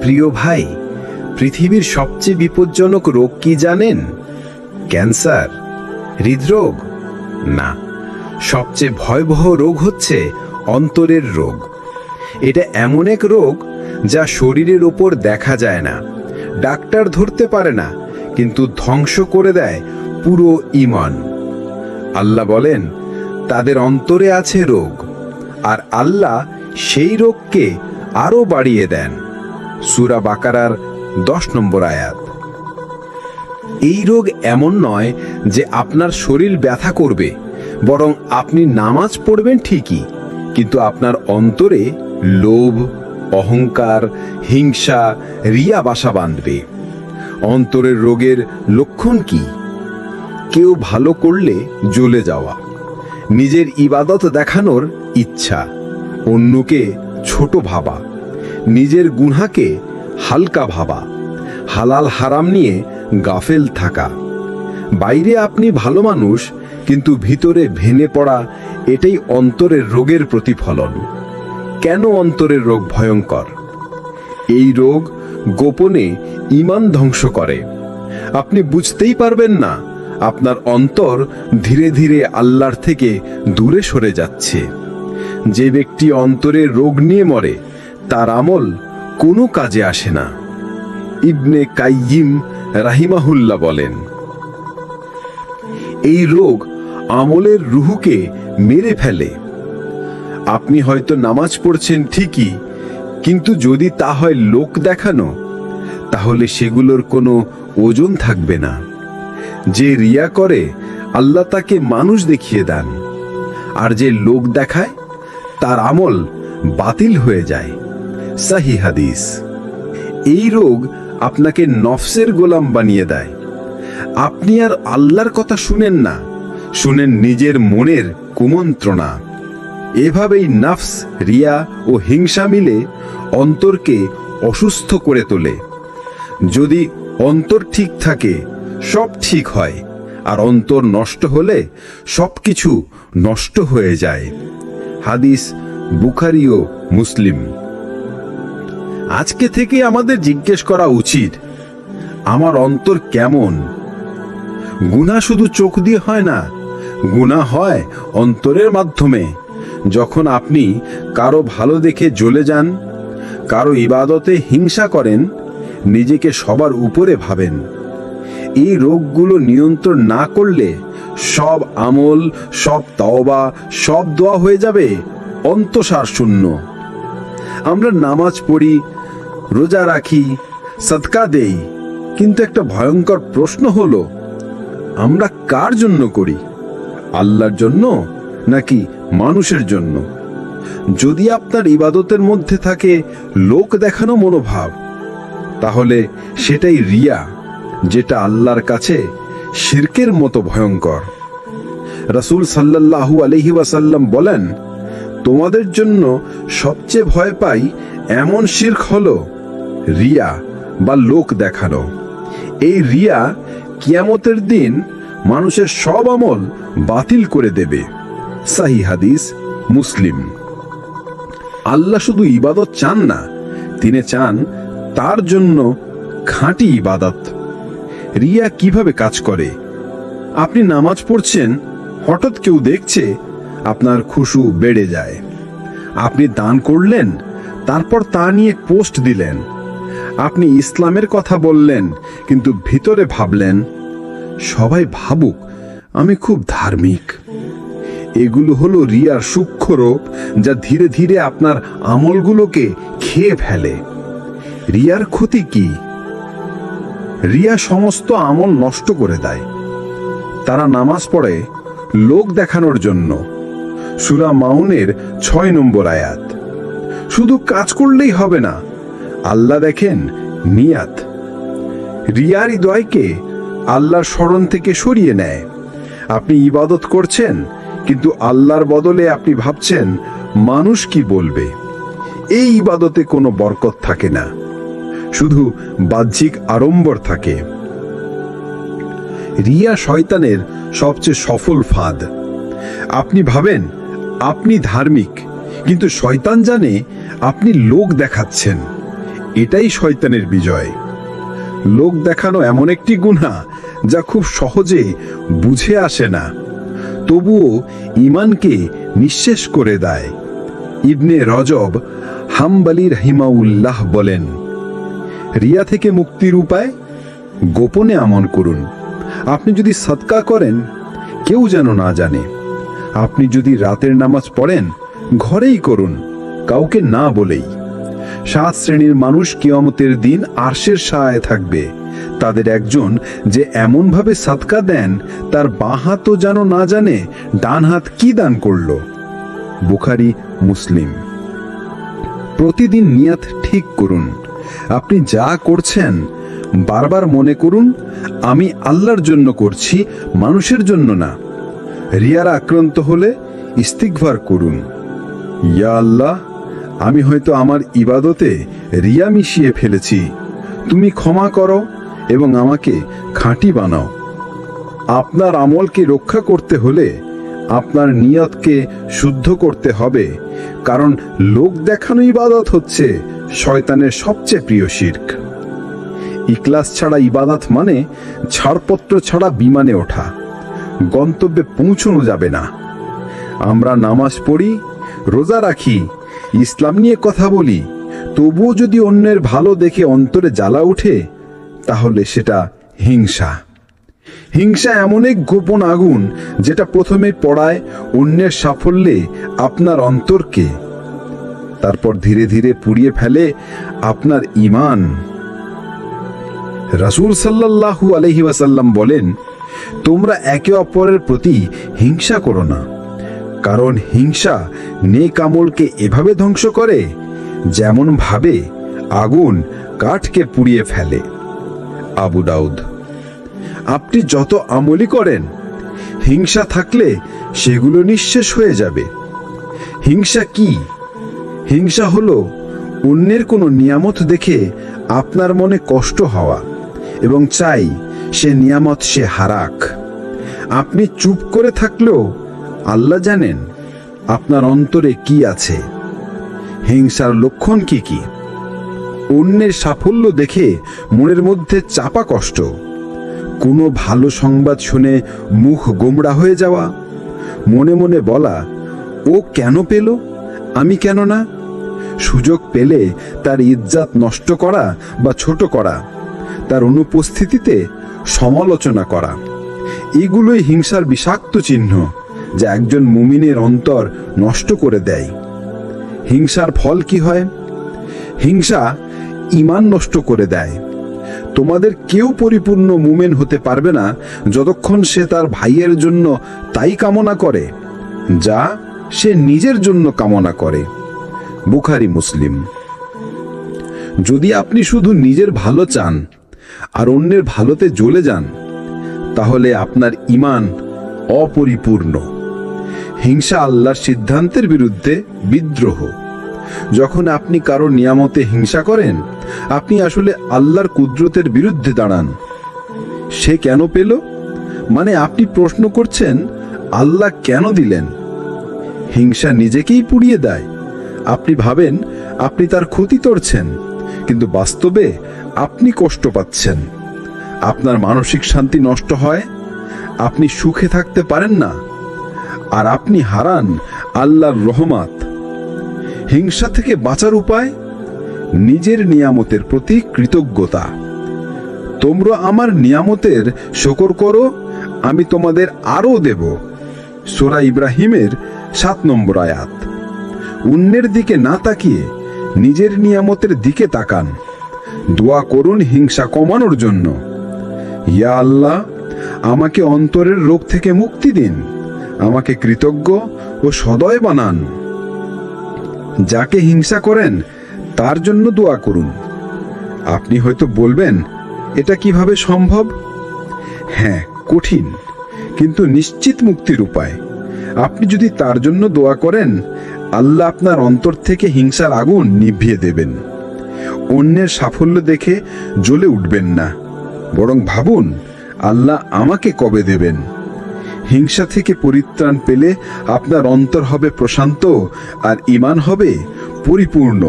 প্রিয় ভাই, পৃথিবীর সবচেয়ে বিপজ্জনক রোগ কি জানেন? ক্যান্সার, হৃদরোগ? না, সবচেয়ে ভয়াবহ রোগ হচ্ছে অন্তরের রোগ। এটা এমন এক রোগ যা শরীরের ওপর দেখা যায় না, ডাক্তার ধরতে পারে না, কিন্তু ধ্বংস করে দেয় পুরো ঈমান। আল্লাহ বলেন, তাদের অন্তরে আছে রোগ, আর আল্লাহ সেই রোগকে আরো বাড়িয়ে দেন। সূরা বাকারার 10 নম্বর আয়াত। এই রোগ এমন নয় যে আপনার শরীর ব্যথা করবে, বরং আপনি নামাজ পড়বেন ঠিকই, কিন্তু আপনার অন্তরে লোভ, অহংকার, হিংসা, রিয়া বাসা বাঁধবে। অন্তরের রোগের লক্ষণ কি? কেউ ভালো করলে জ্বলে যাওয়া, নিজের ইবাদত দেখানোর ইচ্ছা, অন্যকে ছোট ভাবা, নিজের গুনাহকে হালকা ভাবা, হালাল হারাম নিয়ে গাফেল থাকা। বাইরে আপনি ভালো মানুষ, কিন্তু ভিতরে ভেঙে পড়া, এটাই অন্তরের রোগের প্রতিফলন। কেন অন্তরের রোগ ভয়ঙ্কর? এই রোগ গোপনে ঈমান ধ্বংস করে। আপনি বুঝতেই পারবেন না, আপনার অন্তর ধীরে ধীরে আল্লাহর থেকে দূরে সরে যাচ্ছে। যে ব্যক্তি অন্তরের রোগ নিয়ে মরে, তার আমল কোনো কাজে আসে না। ইবনে কাইয়িম রাহিমাহুল্লাহ বলেন, এই রোগ আমলের রুহকে মেরে ফেলে। আপনি হয়তো নামাজ পড়ছেন ঠিকই, কিন্তু যদি তা হয় লোক দেখানো, তাহলে সেগুলোর কোনো ওজন থাকবে না। যে রিয়া করে, আল্লাহ তাকে মানুষ দেখিয়ে দেন, আর যে লোক দেখায়, তার আমল বাতিল হয়ে যায়। সহিহ হাদিস। এই রোগ আপনাকে নফসের গোলাম বানিয়ে দেয়। আপনি আর আল্লাহর কথা শুনেন না, শুনেন নিজের মনের কুমন্ত্রণা। এভাবেই নফস, রিয়া ও হিংসা মিলে অন্তরকে অসুস্থ করে তোলে। যদি অন্তর ঠিক থাকে, সব ঠিক হয়, আর অন্তর নষ্ট হলে সবকিছু নষ্ট হয়ে যায়। হাদিস বুখারী ও মুসলিম। আজকে থেকে আমাদের জিজ্ঞেস করা উচিত, আমার অন্তর কেমন? গুনাহ শুধু চোখ দিয়ে হয় না, গুনাহ হয় অন্তরের মাধ্যমে। যখন আপনি কারো ভালো দেখে জ্বলে যান, কারো ইবাদতে হিংসা করেন, নিজেকে সবার উপরে ভাবেন, এই রোগগুলো নিয়ন্ত্রণ না করলে সব আমল, সব তওবা, সব দোয়া হয়ে যাবে অন্তঃসার শূন্য। আমরা নামাজ পড়ি, রোজা রাখি, সাদকা দেই, কিন্তু একটা ভয়ঙ্কর প্রশ্ন হলো, আমরা কার জন্য করি? আল্লাহর জন্য নাকি মানুষের জন্য? যদি আপনার ইবাদতের মধ্যে থাকে লোক দেখানো মনোভাব, তাহলে সেটাই রিয়া, যেটা আল্লাহর কাছে শিরকের মতো ভয়ঙ্কর। রাসূল সাল্লাল্লাহু আলাইহি ওয়াসাল্লাম বলেন, তোমাদের জন্য সবচেয়ে ভয় পাই এমন শিরক হলো রিয়া বা লোক দেখানো। এই রিয়া কিয়ামতের দিন মানুষের সব আমল বাতিল করে দেবে। সহিহ হাদিস, মুসলিম। আল্লাহ শুধু ইবাদত চান না, তিনি চান তার জন্য খাঁটি ইবাদত। রিয়া কিভাবে কাজ করে? আপনি নামাজ পড়ছেন, হঠাৎ কেউ দেখছে, আপনার খুশু বেড়ে যায়। আপনি দান করলেন, তারপর তা নিয়ে পোস্ট দিলেন। আপনি ইসলামের কথা বললেন, কিন্তু ভিতরে ভাবলেন, সবাই ভাবুক আমি খুব ধার্মিক। এগুলো হলো রিয়ার সূক্ষ্ম রূপ, যা ধীরে ধীরে আপনার আমলগুলোকে খেয়ে ফেলে। রিয়ার ক্ষতি কি? রিয়া সমস্ত আমল নষ্ট করে দেয়। তারা নামাজ পড়ে লোক দেখানোর জন্য। সূরা মাউনের 6 নম্বর আয়াত। শুধু কাজ করলেই হবে না, আল্লাহ দেখেন নিয়াত। রিয়ার হৃদয়কে আল্লাহর স্মরণ থেকে সরিয়ে নেয়। আপনি ইবাদত করছেন, কিন্তু আল্লাহর বদলে আপনি ভাবছেন মানুষ কি বলবে। এই ইবাদতে কোনো বরকত থাকে না, শুধু বাহ্যিক আড়ম্বর থাকে। রিয়া শয়তানের সবচেয়ে সফল ফাঁদ। আপনি ভাবেন আপনি ধার্মিক, কিন্তু শয়তান জানে আপনি লোক দেখাচ্ছেন। এটাই শয়তানের বিজয়। লোক দেখানো এমন একটি গুনাহ যা খুব সহজে বুঝে আসে না, তবুও ঈমানকে নিঃশেষ করে দেয়। ইবনে রজব হাম্বলি রাহিমাহুল্লাহ বলেন, রিয়া থেকে মুক্তির উপায় গোপনে আমল করুন। আপনি যদি সদকা করেন, কেউ যেন না জানে। আপনি যদি রাতের নামাজ পড়েন, ঘরেই করুন, কাউকে না বলেই। 7 শ্রেণীর মানুষ কিয়ামতের দিন আরশের ছায়ায় থাকবে। তাদের একজন যে এমনভাবে সদকা দেন, তার বাঁ হাতও যেন না জানে ডান হাত কি দান করল। বুখারী, মুসলিম। প্রতিদিন নিয়ত ঠিক করুন। আপনি যা করছেন বারবার মনে করুন, আমি আল্লাহর জন্য করছি, মানুষের জন্য না। রিয়ার আক্রান্ত হলে ইস্তিগফার করুন, ইয়া আল্লাহ, আমি হয়তো আমার ইবাদতে রিয়া মিশিয়ে ফেলেছি, তুমি ক্ষমা করো এবং আমাকে খাঁটি বানাও। আপনার আমলকে রক্ষা করতে হলে আপনার নিয়তকে শুদ্ধ করতে হবে, কারণ লোক দেখানো ইবাদত হচ্ছে শয়তানের সবচেয়ে প্রিয় শিরক। ইখলাস ছাড়া ইবাদত মানে ছাড়পত্র ছাড়া বিমানে ওঠা, গন্তব্যে পৌঁছানো যাবে না। আমরা নামাজ পড়ি, রোজা রাখি, ইসলাম নিয়ে কথা বলি, তবুও যদি অন্যের ভালো দেখে অন্তরে জ্বালা ওঠে, তাহলে সেটা হিংসা। হিংসা এমন এক গোপন আগুন যেটা প্রথমে পড়ায় অন্যের সাফল্যে আপনার অন্তরকে, তারপর ধীরে ধীরে পুড়িয়ে ফেলে আপনার ঈমান। রাসূল সাল্লাল্লাহু আলাইহি ওয়াসাল্লাম বলেন, তোমরা একে অপরের প্রতি হিংসা করো না, কারণ হিংসা নেক আমলকে এভাবে ধ্বংস করে যেমন ভাবে আগুন কাঠকে পুড়িয়ে ফেলে। আবু দাউদ। আপনি যত আমলই করেন, হিংসা থাকলে সেগুলো নিঃশেষ হয়ে যাবে। হিংসা কি? হিংসা হলো অন্যের কোনো নিয়ামত দেখে আপনার মনে কষ্ট হওয়া এবং চাই সে নিয়ামত সে হারাক। আপনি চুপ করে থাকলেও আল্লাহ জানেন আপনার অন্তরে কি আছে। হিংসার লক্ষণ কি কি? অন্যের সাফল্য দেখে মনের মধ্যে চাপা কষ্ট, কোনো ভালো সংবাদ শুনে মুখ গোমড়া হয়ে যাওয়া, মনে মনে বলা, ও কেন পেল, আমি কেন না? সুযোগ পেলে তার ইজ্জত নষ্ট করা বা ছোট করা, তার অনুপস্থিতিতে সমালোচনা করা, এগুলোই হিংসার বিষাক্ত চিহ্ন যা একজন মুমিনের অন্তর নষ্ট করে দেয়। হিংসার ফল কি হয়? হিংসা ঈমান নষ্ট করে দেয়। তোমাদের কেউ পরিপূর্ণ মুমিন হতে পারবে না যতক্ষণ সে তার ভাইয়ের জন্য তাই কামনা করে যা সে নিজের জন্য কামনা করে। বুখারী, মুসলিম। যদি আপনি শুধু নিজের ভালো চান আর অন্যের ভালোতে জ্বলে যান, তাহলে আপনার ঈমান অপরিপূর্ণ। হিংসা আল্লাহর সিদ্ধান্তের বিরুদ্ধে বিদ্রোহ। যখন আপনি কারো নিয়ামতে হিংসা করেন, আপনি আসলে আল্লাহর কুদরতের বিরুদ্ধে দাঁড়ান। সে কেন পেল মানে আপনি প্রশ্ন করছেন, আল্লাহ কেন দিলেন? হিংসা নিজেকেই পুড়িয়ে দেয়। আপনি ভাবেন আপনি তার ক্ষতি করছেন, কিন্তু বাস্তবে আপনি কষ্ট পাচ্ছেন। আপনার মানসিক শান্তি নষ্ট হয়, আপনি সুখে থাকতে পারেন না, আর আপনি হারান আল্লাহর রহমত। হিংসা থেকে বাঁচার উপায়? নিজের নিয়ামতের প্রতি কৃতজ্ঞতা। তোমরা আমার নিয়ামতের শুকর করো, আমি তোমাদের আরো দেব। সূরা ইব্রাহিমের 7 নম্বর আয়াত। অন্যের দিকে না তাকিয়ে নিজের নিয়ামতের দিকে তাকান। দোয়া করুন হিংসা কমানোর জন্য। ইয়া আল্লাহ, আমাকে অন্তরের রোগ থেকে মুক্তি দিন, আমাকে কৃতজ্ঞ ও সদয় বানান। যাকে হিংসা করেন তার জন্য দোয়া করুন। আপনি হয়তো বলবেন, এটা কিভাবে সম্ভব? হ্যাঁ, কঠিন, কিন্তু নিশ্চিত মুক্তির উপায়। আপনি যদি তার জন্য দোয়া করেন, আল্লাহ আপনার অন্তর থেকে হিংসার আগুন নিভিয়ে দেবেন। অন্যের সাফল্য দেখে জ্বলে উঠবেন না, বরং ভাবুন, আল্লাহ আমাকে কবে দেবেন। হিংসা থেকে পরিত্রাণ পেলে আপনার অন্তর হবে প্রশান্ত আর ঈমান হবে পরিপূর্ণ।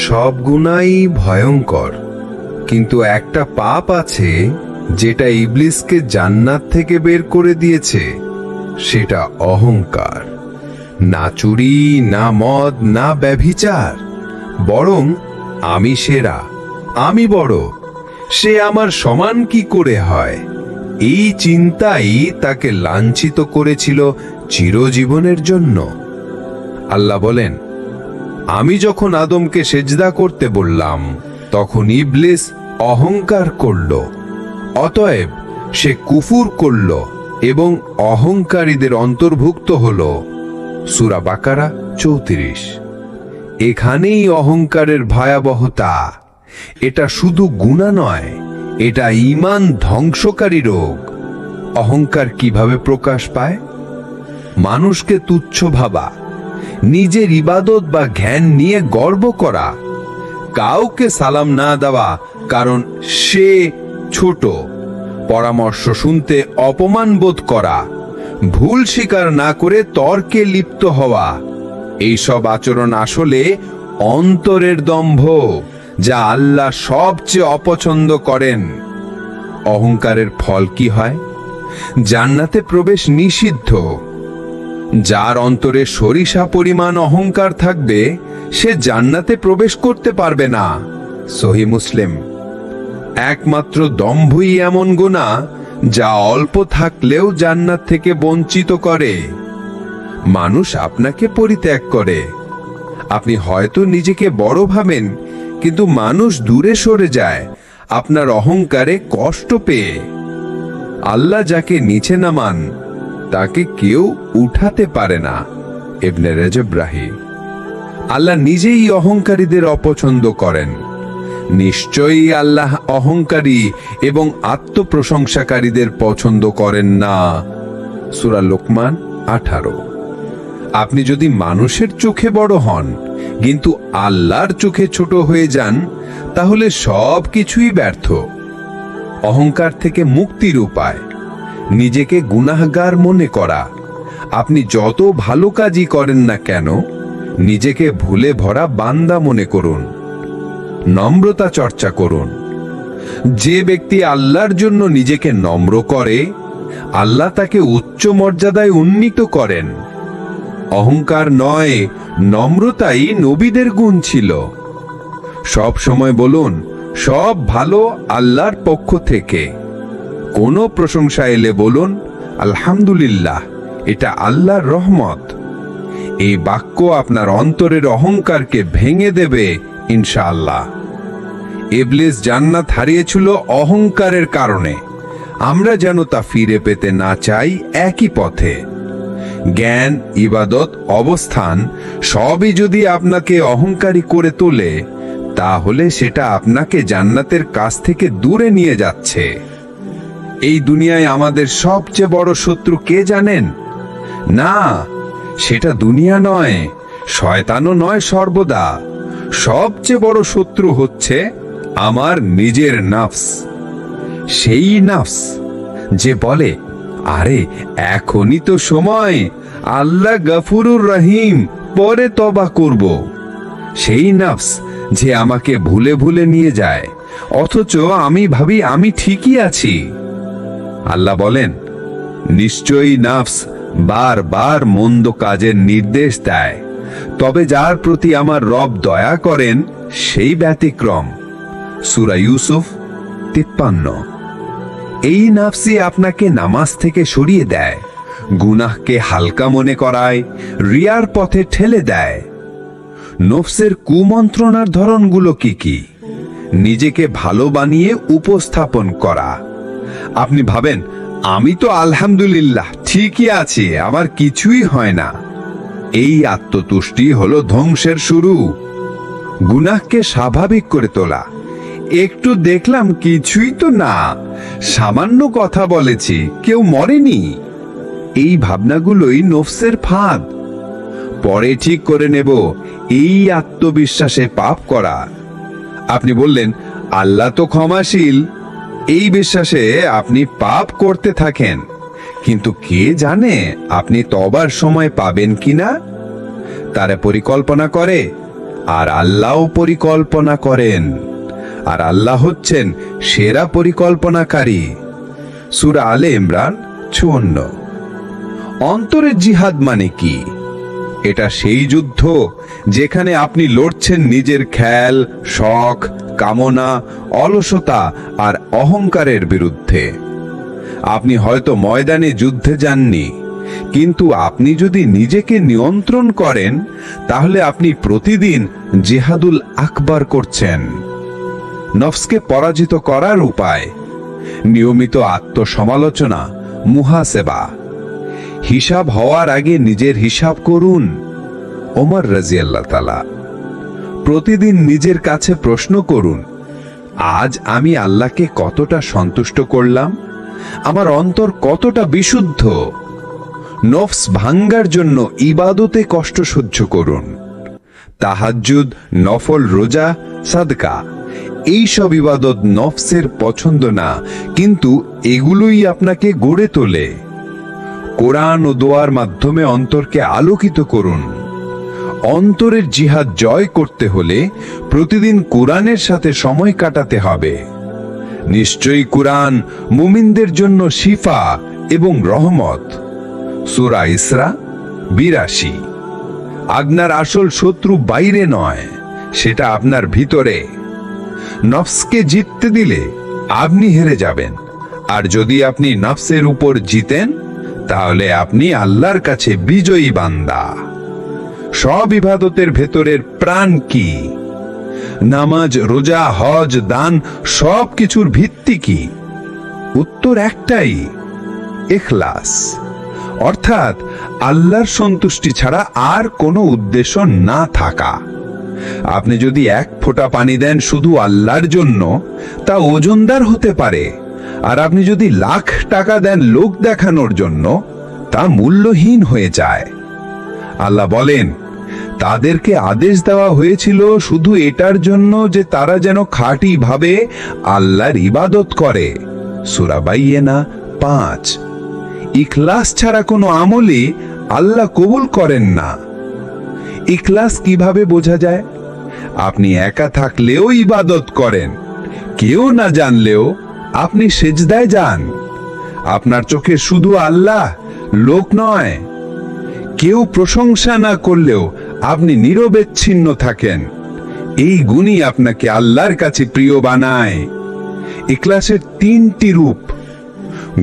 সব গুনাহই ভয়ঙ্কর, কিন্তু একটা পাপ আছে যেটা ইবলিসকে জান্নাত থেকে বের করে দিয়েছে, সেটা অহংকার। না চুরি, না মদ, না ব্যভিচার, বরং আমি সেরা, আমি বড়, সে আমার সমান কি করে হয়, এই চিন্তাই তাকে লাঞ্ছিত করেছিল চিরজীবনের জন্য। আল্লাহ বলেন, আমি যখন আদমকে সেজদা করতে বললাম, তখন ইবলিস অহংকার করল, অতএব সে কুফর করল এবং অহংকারীদের অন্তর্ভুক্ত হল। সূরা বাকারা 34। এখানেই অহংকারের ভয়াবহতা। এটা শুধু গুনাহ নয়, এটা ঈমান ধ্বংসকারী রোগ। অহংকার কিভাবে প্রকাশ পায়? মানুষকে তুচ্ছ ভাবা, নিজের ইবাদত বা জ্ঞান নিয়ে গর্ব করা, কাউকে সালাম না দেওয়া কারণ সে ছোট, পরামর্শ শুনতে অপমান বোধ করা, ভুল স্বীকার না করে তর্কে লিপ্ত হওয়া, এইসব আচরণ আসলে অন্তরের দম্ভ, যা আল্লাহ সবচেয়ে অপছন্দ করেন। অহংকারের ফল কি হয়? জান্নাতে প্রবেশ নিষিদ্ধ। যার অন্তরে সরিষা পরিমাণ অহংকার থাকবে, সে জান্নাতে প্রবেশ করতে পারবে না। সহিহ মুসলিম। একমাত্র দম্ভই এমন গুনাহ যা অল্প থাকলেও জান্নাত থেকে বঞ্চিত করে। মানুষ আপনাকে পরিত্যাগ করে। আপনি হয়তো নিজেকে বড় ভাবেন, কিন্তু মানুষ দূরে সরে যায় আপনার অহংকারে কষ্ট পেয়ে। আল্লাহ যাকে নিচে নামান, তাকে কেউ উঠাতে পারে না। ইবনে রাজব রাহি। আল্লাহ নিজেই অহংকারীদের অপছন্দ করেন। নিশ্চয়ই আল্লাহ অহংকারী এবং আত্মপ্রশংসাকারীদের পছন্দ করেন না। সূরা লোকমান 18। আপনি যদি মানুষের চোখে বড় হন কিন্তু আল্লাহর চোখে ছোট হয়ে যান, তাহলে সব কিছুই ব্যর্থ। অহংকার থেকে মুক্তির উপায় নিজেকে গুনাহগার মনে করা। আপনি যত ভালো কাজই করেন না কেন, নিজেকে ভুলে ভরা বান্দা মনে করুন। নম্রতা চর্চা করুন। যে ব্যক্তি আল্লাহর জন্য নিজেকে নম্র করে, আল্লাহ তাকে উচ্চ মর্যাদায় উন্নীত করেন। অহংকার নয়, নম্রতাই নবীদের গুণ ছিল। সব সময় বলুন, সব ভালো আল্লাহর পক্ষ থেকে। কোনো প্রশংসা এলে বলুন, আলহামদুলিল্লাহ, এটা আল্লাহর রহমত। এই বাক্য আপনার অন্তরের অহংকারকে ভেঙে দেবে ইনশাআল্লাহ। ইবলিস জান্নাত হারিয়েছিল অহংকারের কারণে। আমরা যেন তা ফিরে পেতে না চাই একই পথে। জ্ঞান, ইবাদত, অবস্থান সবই যদি আপনাকে অহংকারী করে তোলে, তাহলে সেটা আপনাকে জান্নাতের কাছ থেকে দূরে নিয়ে যাচ্ছে। এই দুনিয়ায় আমাদের সবচেয়ে বড় শত্রু কে জানেন? না, সেটা দুনিয়া নয়, শয়তানও নয় সর্বদা। সবচেয়ে বড় শত্রু হচ্ছে আমার নিজের নফস। সেই নফস যে বলে, আরে এখনই তো সময়, আল্লাহ গফুরুর রহিম, পরে তওবা করব। সেই নফস যে আমাকে ভুলে ভুলে নিয়ে যায়, অথচ আমি ভাবি আমি ঠিকই আছি। আল্লাহ বলেন, নিশ্চয়ই নফস বারবার মন্দ কাজের নির্দেশ দেয়, তবে যার প্রতি আমার রব দয়া করেন সেই ব্যতিক্রম। সূরা ইউসুফ 53। এই নফসই আপনাকে নামাজ থেকে সরিয়ে দেয়, গুনাহকে হালকা মনে করায়, রিয়ার পথে ঠেলে দেয়। নফসের কুমন্ত্রণার ধরনগুলো কি কি? নিজেকে ভালো বানিয়ে উপস্থাপন করা। আপনি ভাবেন, আমি তো আলহামদুলিল্লাহ ঠিকই আছি, আমার কিছুই হয় না। এই আত্মতুষ্টি হলো ধ্বংসের শুরু। গুনাহকে স্বাভাবিক করে তোলা। একটু দেখলাম কিছুই তো না, সামান্য কথা বলেছি, কেউ মরেনি। এই ভাবনাগুলোই নফসের ফাঁদ। পরে ঠিক করে নেব, এই আত্মবিশ্বাসে পাপ করা। আপনি বললেন, আল্লাহ তো ক্ষমাশীল। এই বিশ্বাসে আপনি পাপ করতে থাকেন, কিন্তু কে জানে আপনি তবার সময় পাবেন কিনা। তারা পরিকল্পনা করে আর আল্লাহও পরিকল্পনা করেন, আর আল্লাহ হচ্ছেন সেরা পরিকল্পনাকারী। সূরা আলে ইমরান ৫৪। অন্তরের জিহাদ মানে কি? এটা সেই যুদ্ধ যেখানে আপনি লড়ছেন নিজের খেয়াল, শখ, কামনা, অলসতা আর অহংকারের বিরুদ্ধে। আপনি হয়তো ময়দানে যুদ্ধে যাননি, কিন্তু আপনি যদি নিজেকে নিয়ন্ত্রণ করেন তাহলে আপনি প্রতিদিন জিহাদুল আকবার করছেন। নফসকে পরাজিত করার উপায়: নিয়মিত আত্মসমালোচনা, মুহাসেবা। হিসাব হওয়ার আগে নিজের হিসাব করুন। ওমর রাদিয়াল্লাহু তাআলা। প্রতিদিন নিজের কাছে প্রশ্ন করুন, আজ আমি আল্লাহকে কতটা সন্তুষ্ট করলাম? আমার অন্তর কতটা বিশুদ্ধ? নফস ভাঙ্গার জন্য ইবাদতে কষ্ট সহ্য করুন। তাহাজ্জুদ, নফল রোজা, সাদকা, এই সব ইবাদত নফসের পছন্দ না, কিন্তু এগুলোই আপনাকে গড়ে তোলে। কোরআন ও দোয়ার মাধ্যমে অন্তরকে আলোকিত করুন। অন্তরের জিহাদ জয় করতে হলে প্রতিদিন কোরআনের সাথে সময় কাটাতে হবে। নিশ্চয়ই কোরআন মুমিনদের জন্য শিফা এবং রহমত। সূরা ইসরা ৮২। আপনার আসল শত্রু বাইরে নয়, সেটা আপনার ভিতরে। নফসকে জিততে দিলে আপনি হেরে যাবেন, আর যদি আপনি নফসের উপর জিতেন তাহলে আপনি আল্লাহর কাছে বিজয়ী বান্দা। সব ইবাদতের ভেতরের প্রাণ কি? নামাজ, রোজা, হজ, দান, সব কিছুর ভিত্তি কি? উত্তর একটাই, ইখলাস। অর্থাৎ আল্লাহর সন্তুষ্টি ছাড়া আর কোনো উদ্দেশ্য না থাকা। আপনি যদি এক ফোঁটা পানি দেন শুধু আল্লাহর জন্য, তা ওজনদার হতে পারে, আর আপনি যদি লাখ টাকা দেন লোক দেখানোর জন্য, তা মূল্যহীন হয়ে যায়। আল্লাহ বলেন, তাদেরকে আদেশ দেওয়া হয়েছিল শুধু এটার জন্য যে তারা যেন খাঁটি ভাবে আল্লাহর ইবাদত করে। সূরা বাইয়িনা ৫। ইখলাস ছাড়া কোনো আমলই আল্লাহ কবুল করেন না। ইখলাস কিভাবে বোঝা যায়? আপনি একা থাকলেও ইবাদত করেন, কেউ না জানলেও আপনি সিজদায় যান। আপনার চোখে শুধু আল্লাহ, লোক নয়। কেউ প্রশংসা না করলেও আপনি নিরবচ্ছিন্ন থাকেন। এই গুণই আপনাকে আল্লাহর কাছে প্রিয় বানায়। ইখলাসের ৩টি রূপ: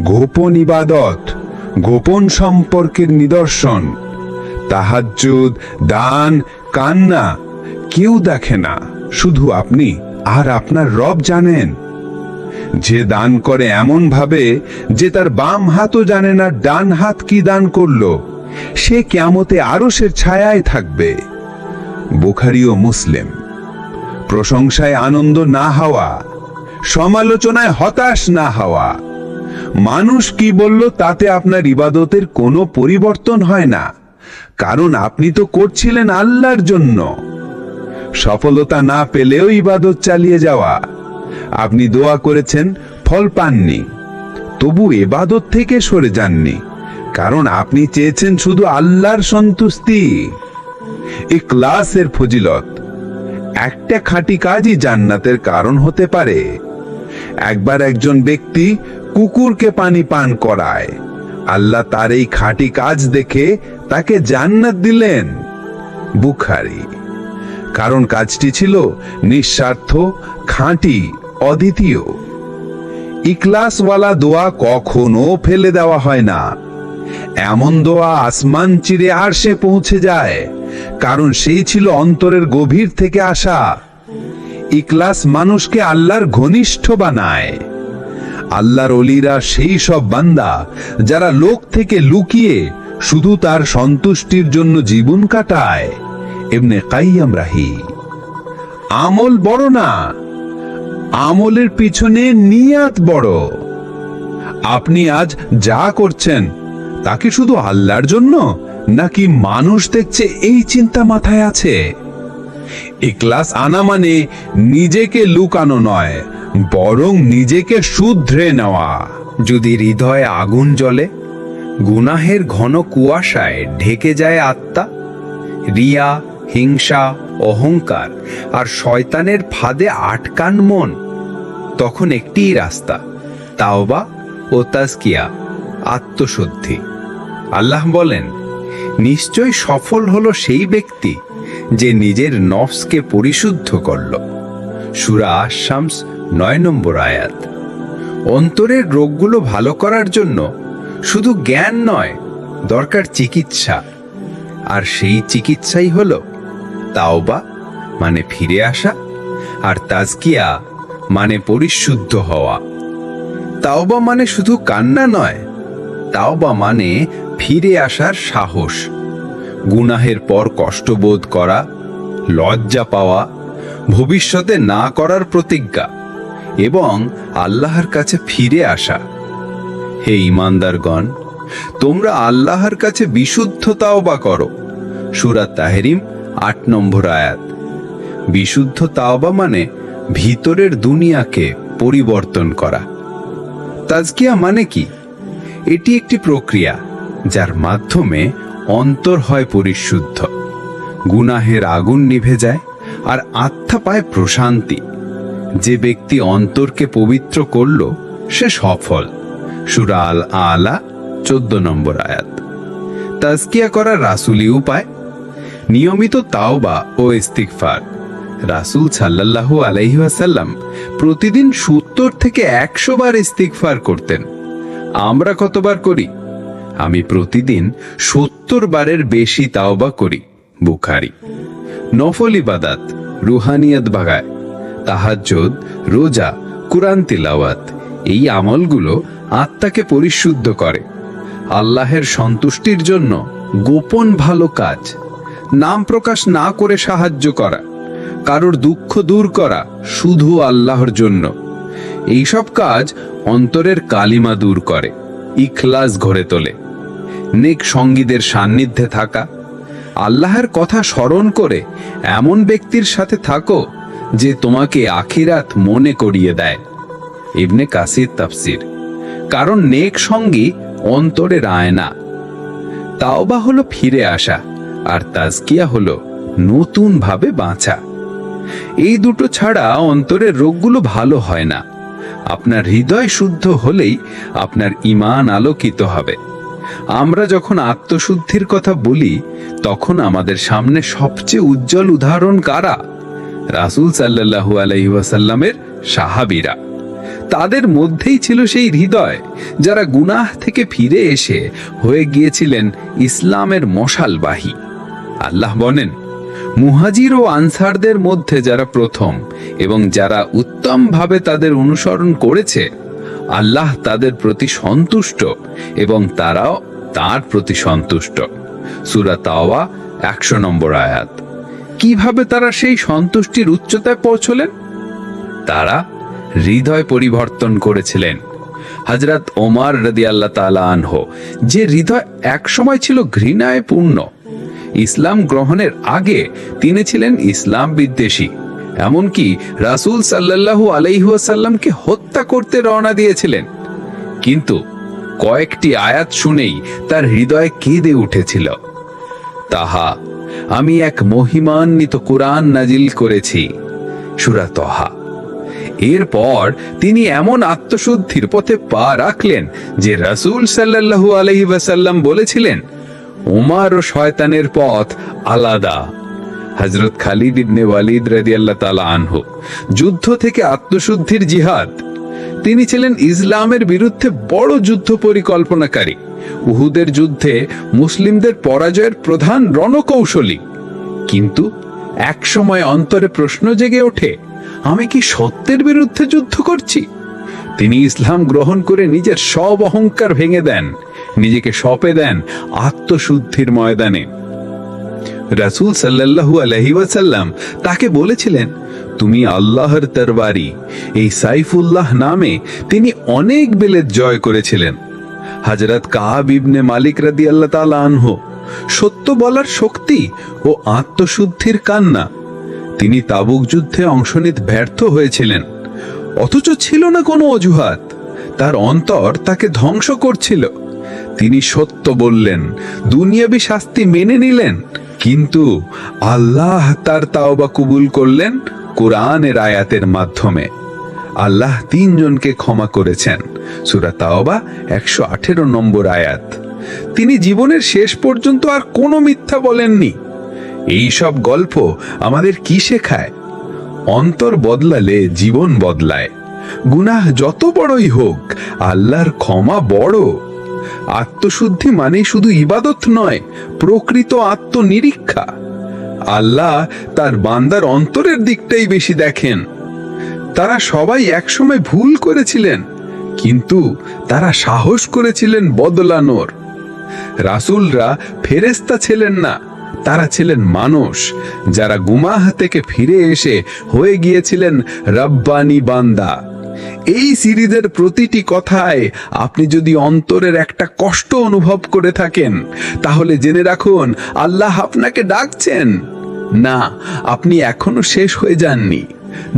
গোপন ইবাদত, গোপন সম্পর্কের নিদর্শন। তাহাজ্জুদ, দান, কান্না, কেউ দেখে না, শুধু আপনি আর আপনার রব জানেন। যে দান করে এমন ভাবে যে তার বাম হাতও জানে না ডান হাত কি দান করলো, সে কিয়ামতে আরশের ছায়ায় থাকবে। বুখারী ও মুসলিম। প্রশংসায় আনন্দ না হওয়া, সমালোচনায় হতাশ না হওয়া। মানুষ কি বলল তাতে আপনার ইবাদতের কোনো পরিবর্তন হয় না, কারণ আপনি তো করছিলেন আল্লাহর জন্য। সফলতা না পেলেও ইবাদত চালিয়ে যাওয়া। আপনি দোয়া করেছেন, ফল পাননি, তবু ইবাদত থেকে সরে যাননি, কারণ আপনি চেয়েছেন শুধু আল্লাহর সন্তুষ্টি। ইখলাসের ফজিলত: একটা খাঁটি কাজই জান্নাতের কারণ হতে পারে। একবার একজন ব্যক্তি কুকুরকে পানি পান করায়। আল্লাহ তার এই খাঁটি কাজ দেখে তাকে জান্নাত দিলেন। বুখারী। কারণ কাজটি ছিল নিঃস্বার্থ, খাঁটি, অদ্বিতীয়। ইখলাসওয়ালা দোয়া কখনো ফেলে দেওয়া হয় না। এমন দোয়া আসমান চিরে আরশে পৌঁছে যায়, কারণ সেই ছিল অন্তরের গভীর থেকে আসা। ইখলাস মানুষকে আল্লাহর ঘনিষ্ঠ বানায়। আল্লাহর ওলিরা সেই সব বান্দা যারা লোক থেকে লুকিয়ে শুধু তার সন্তুষ্টির জন্য জীবন কাটায়। ইবনে কাইয়্যিম রাহি। আমল বড় না, আমলের পিছনে নিয়াত বড়। আপনি আজ যা করছেন তা কি শুধু আল্লাহর জন্য, নাকি মানুষ দেখছে এই চিন্তা মাথায় আছে? ইখলাস আনা মানে নিজেকে লুকানো নয়, বরং নিজেকে শুধরে নেওয়া। যদি হৃদয়ে আগুন জ্বলে গুনাহের ঘন কুয়াশায় ঢেকে যায় আত্মা, রিয়া, হিংসা, অহংকার আর শয়তানের ফাঁদে আটকান মন। তখন একটিই রাস্তা, তাওবা ও তাজকিয়া, আত্মশুদ্ধি। আল্লাহ বলেন, নিশ্চয় সফল হলো সেই ব্যক্তি যে নিজের নফসকে পরিশুদ্ধ করল। সূরা আশ-শামস 9 নম্বর আয়াত। অন্তরের রোগগুলো ভালো করার জন্য শুধু জ্ঞান নয়, দরকার চিকিৎসা। আর সেই চিকিৎসাই হলো তাওবা মানে ফিরে আসা, আর তাজকিয়া মানে পরিশুদ্ধ হওয়া। তাওবা মানে শুধু কান্না নয়, তাওবা মানে ফিরে আসার সাহস, গুনাহের পর কষ্টবোধ করা, লজ্জা পাওয়া, ভবিষ্যতে না করার প্রতিজ্ঞা এবং আল্লাহর কাছে ফিরে আসা। হে ঈমানদারগণ, তোমরা আল্লাহর কাছে বিশুদ্ধ তাওবা করো। সূরা তাহরিম 8 নম্বর আয়াত। বিশুদ্ধ তাওবা মানে ভিতরের দুনিয়াকে পরিবর্তন করা। তাজকিয়া মানে কি? এটি একটি প্রক্রিয়া যার মাধ্যমে অন্তর হয় পরিশুদ্ধ, গুনাহের আগুন নিভে যায় আর আত্মা পায় প্রশান্তি। যে ব্যক্তি অন্তরকে পবিত্র করল সে সফল। সূরা আল আলা 14 নম্বর আয়াত। তাজকিয়া করার রাসূলি উপায়, নিয়মিত তাওবা ও ইস্তিগফার। রাসূল সাল্লাল্লাহু আলাইহি ওয়াসাল্লাম প্রতিদিন 70 থেকে 100 বার ইস্তিগফার করতেন। আমরা কতবার করি? আমি প্রতিদিন 70 বারের বেশি তাওবা করি। বুখারী। নফল ইবাদত, রুহানিয়ত বাড়ায়। তাহাজ্জুদ, রোজা, কুরআন তিলাওয়াত, এই আমলগুলো আত্মাকে পরিশুদ্ধ করে। আল্লাহের সন্তুষ্টির জন্য গোপন ভালো কাজ, নাম প্রকাশ না করে সাহায্য করা, কারোর দুঃখ দূর করা শুধু আল্লাহর জন্য। এইসব কাজ অন্তরের কালিমা দূর করে, ইখলাস গড়ে তোলে। নেক সঙ্গীদের সান্নিধ্যে থাকা, আল্লাহর কথা স্মরণ করে এমন ব্যক্তির সাথে থাকো যে তোমাকে আখিরাত মনে করিয়ে দেয়। ইবনে কাসির তাফসির। কারণ নেক সঙ্গী অন্তরের আয়না। তাওবা হলো ফিরে আসা, আর তাজকিয়া হলো নতুন ভাবে বাঁচা। এই দুটো ছাড়া অন্তরের রোগগুলো ভালো হয় না। আপনার হৃদয় শুদ্ধ হলেই আপনার ঈমান আলোকিত হবে। আমরা যখন আত্মশুদ্ধির কথা বলি তখন আমাদের সামনে সবচেয়ে উজ্জ্বল উদাহরণ কারা? রাসূল সাল্লাল্লাহু আলাইহি ওয়াসাল্লামের সাহাবীরা। তাদের মধ্যেই ছিল সেই হৃদয় যারা গুনাহ থেকে ফিরে এসে হয়ে গিয়েছিলেন ইসলামের মশালবাহী। আল্লাহ বলেন, মুহাজির ও আনসারদের মধ্যে যারা প্রথম এবং যারা উত্তমভাবে তাদের অনুসরণ করেছে, আল্লাহ তাদের প্রতি সন্তুষ্ট এবং তারাও তার প্রতি সন্তুষ্ট। সূরা তাওবা 100 নম্বর আয়াত। কিভাবে তারা সেই সন্তুষ্টির উচ্চতায় পৌঁছলেন? তারা হৃদয় পরিবর্তন করেছিলেন। হযরত ওমর রাদিয়াল্লাহু তাআলা আনহু, যে হৃদয় একসময় ছিল ঘৃণায় পূর্ণ, ইসলাম গ্রহণের আগে তিনি ছিলেন ইসলাম বিদ্বেষী। এমনকি রাসূল সাল্লাল্লাহু আলাইহি ওয়াসাল্লামকে হত্যা করতে রওনা দিয়েছিলেন। কিন্তু কয়েকটি আয়াত শুনেই তার হৃদয় কেঁদে উঠেছিল। তাহা, আমি এক মহিমান্বিত কুরআন নাজিল করেছি। সূরা তাহা। এরপর তিনি এমন আত্মশুদ্ধির পথে পা রাখলেন যে রাসূল সাল্লাল্লাহু আলাইহি ওয়াসাল্লাম বলেছিলেন, উমর ও শয়তানের পথ আলাদা। হযরত খালিদ ইবনে ওয়ালিদ রাদিয়াল্লাহু তাআলা আনহু, যুদ্ধ থেকে আত্মশুদ্ধির জিহাদ। তিনি ছিলেন ইসলামের বিরুদ্ধে বড় যুদ্ধ পরিকল্পনাকারী। উহুদের যুদ্ধে মুসলিমদের পরাজয়ের প্রধান রণকৌশলী। কিন্তু এক সময় অন্তরে প্রশ্ন জেগে ওঠে, আমি কি সত্যের বিরুদ্ধে যুদ্ধ করছি? তিনি ইসলাম গ্রহণ করে নিজের সব অহংকার ভেঙে দেন, নিজেকে সঁপে দেন আত্মশুদ্ধির ময়দানে। রাসূল সাল্লাল্লাহু আলাইহি ওয়াসাল্লাম তাকে বলেছিলেন, তুমি আল্লাহর তরবারি। এই সাইফুল্লাহ নামে তিনি অনেক বিলেত জয় করেছিলেন। হযরত কাব ইবনে মালিক রাদিয়াল্লাহু তাআলা আনহু, সত্য বলার শক্তি ও আত্মশুদ্ধির কান্না। তিনি তাবুক যুদ্ধে অংশ নিতে ব্যর্থ হয়েছিলেন, অথচ ছিল না কোনো অজুহাত। তার অন্তর তাকে ধ্বংস করছিল। তিনি সত্য বললেন, দুনিয়াবি শাস্তি মেনে নিলেন, কিন্তু আল্লাহ তার তাওবা কবুল করলেন কোরআনের আয়াতের মাধ্যমে। আল্লাহ 3 জনকে ক্ষমা করেছেন। সূরা তাওবা 118 নম্বর আয়াত। তিনি জীবনের শেষ পর্যন্ত আর কোনো মিথ্যা বলেননি। এই সব গল্প আমাদের কি শেখায়? অন্তর বদলালে জীবন বদলায়। গুনাহ যত বড়ই হোক, আল্লাহর ক্ষমা বড়। আত্মশুদ্ধি মানে শুধু ইবাদত নয়, প্রকৃত আত্মনিরীক্ষা। আল্লাহ তার বান্দার অন্তরের দিকটাই বেশি দেখেন। তারা সবাই একসময় ভুল করেছিলেন, কিন্তু তারা সাহস করেছিলেন বদলানোর। রাসূলরা ফেরেশতা ছিলেন না, তারা ছিলেন মানুষ, যারা গুনাহ থেকে ফিরে এসে হয়ে গিয়েছিলেন রব্বানি বান্দা। এই সিরিজের প্রতিটি কথায় আপনি যদি অন্তরের একটা কষ্ট অনুভব করে থাকেন, তাহলে জেনে রাখুন আল্লাহ আপনাকে ডাকছেন। না, আপনি এখনো শেষ হয়ে যাননি।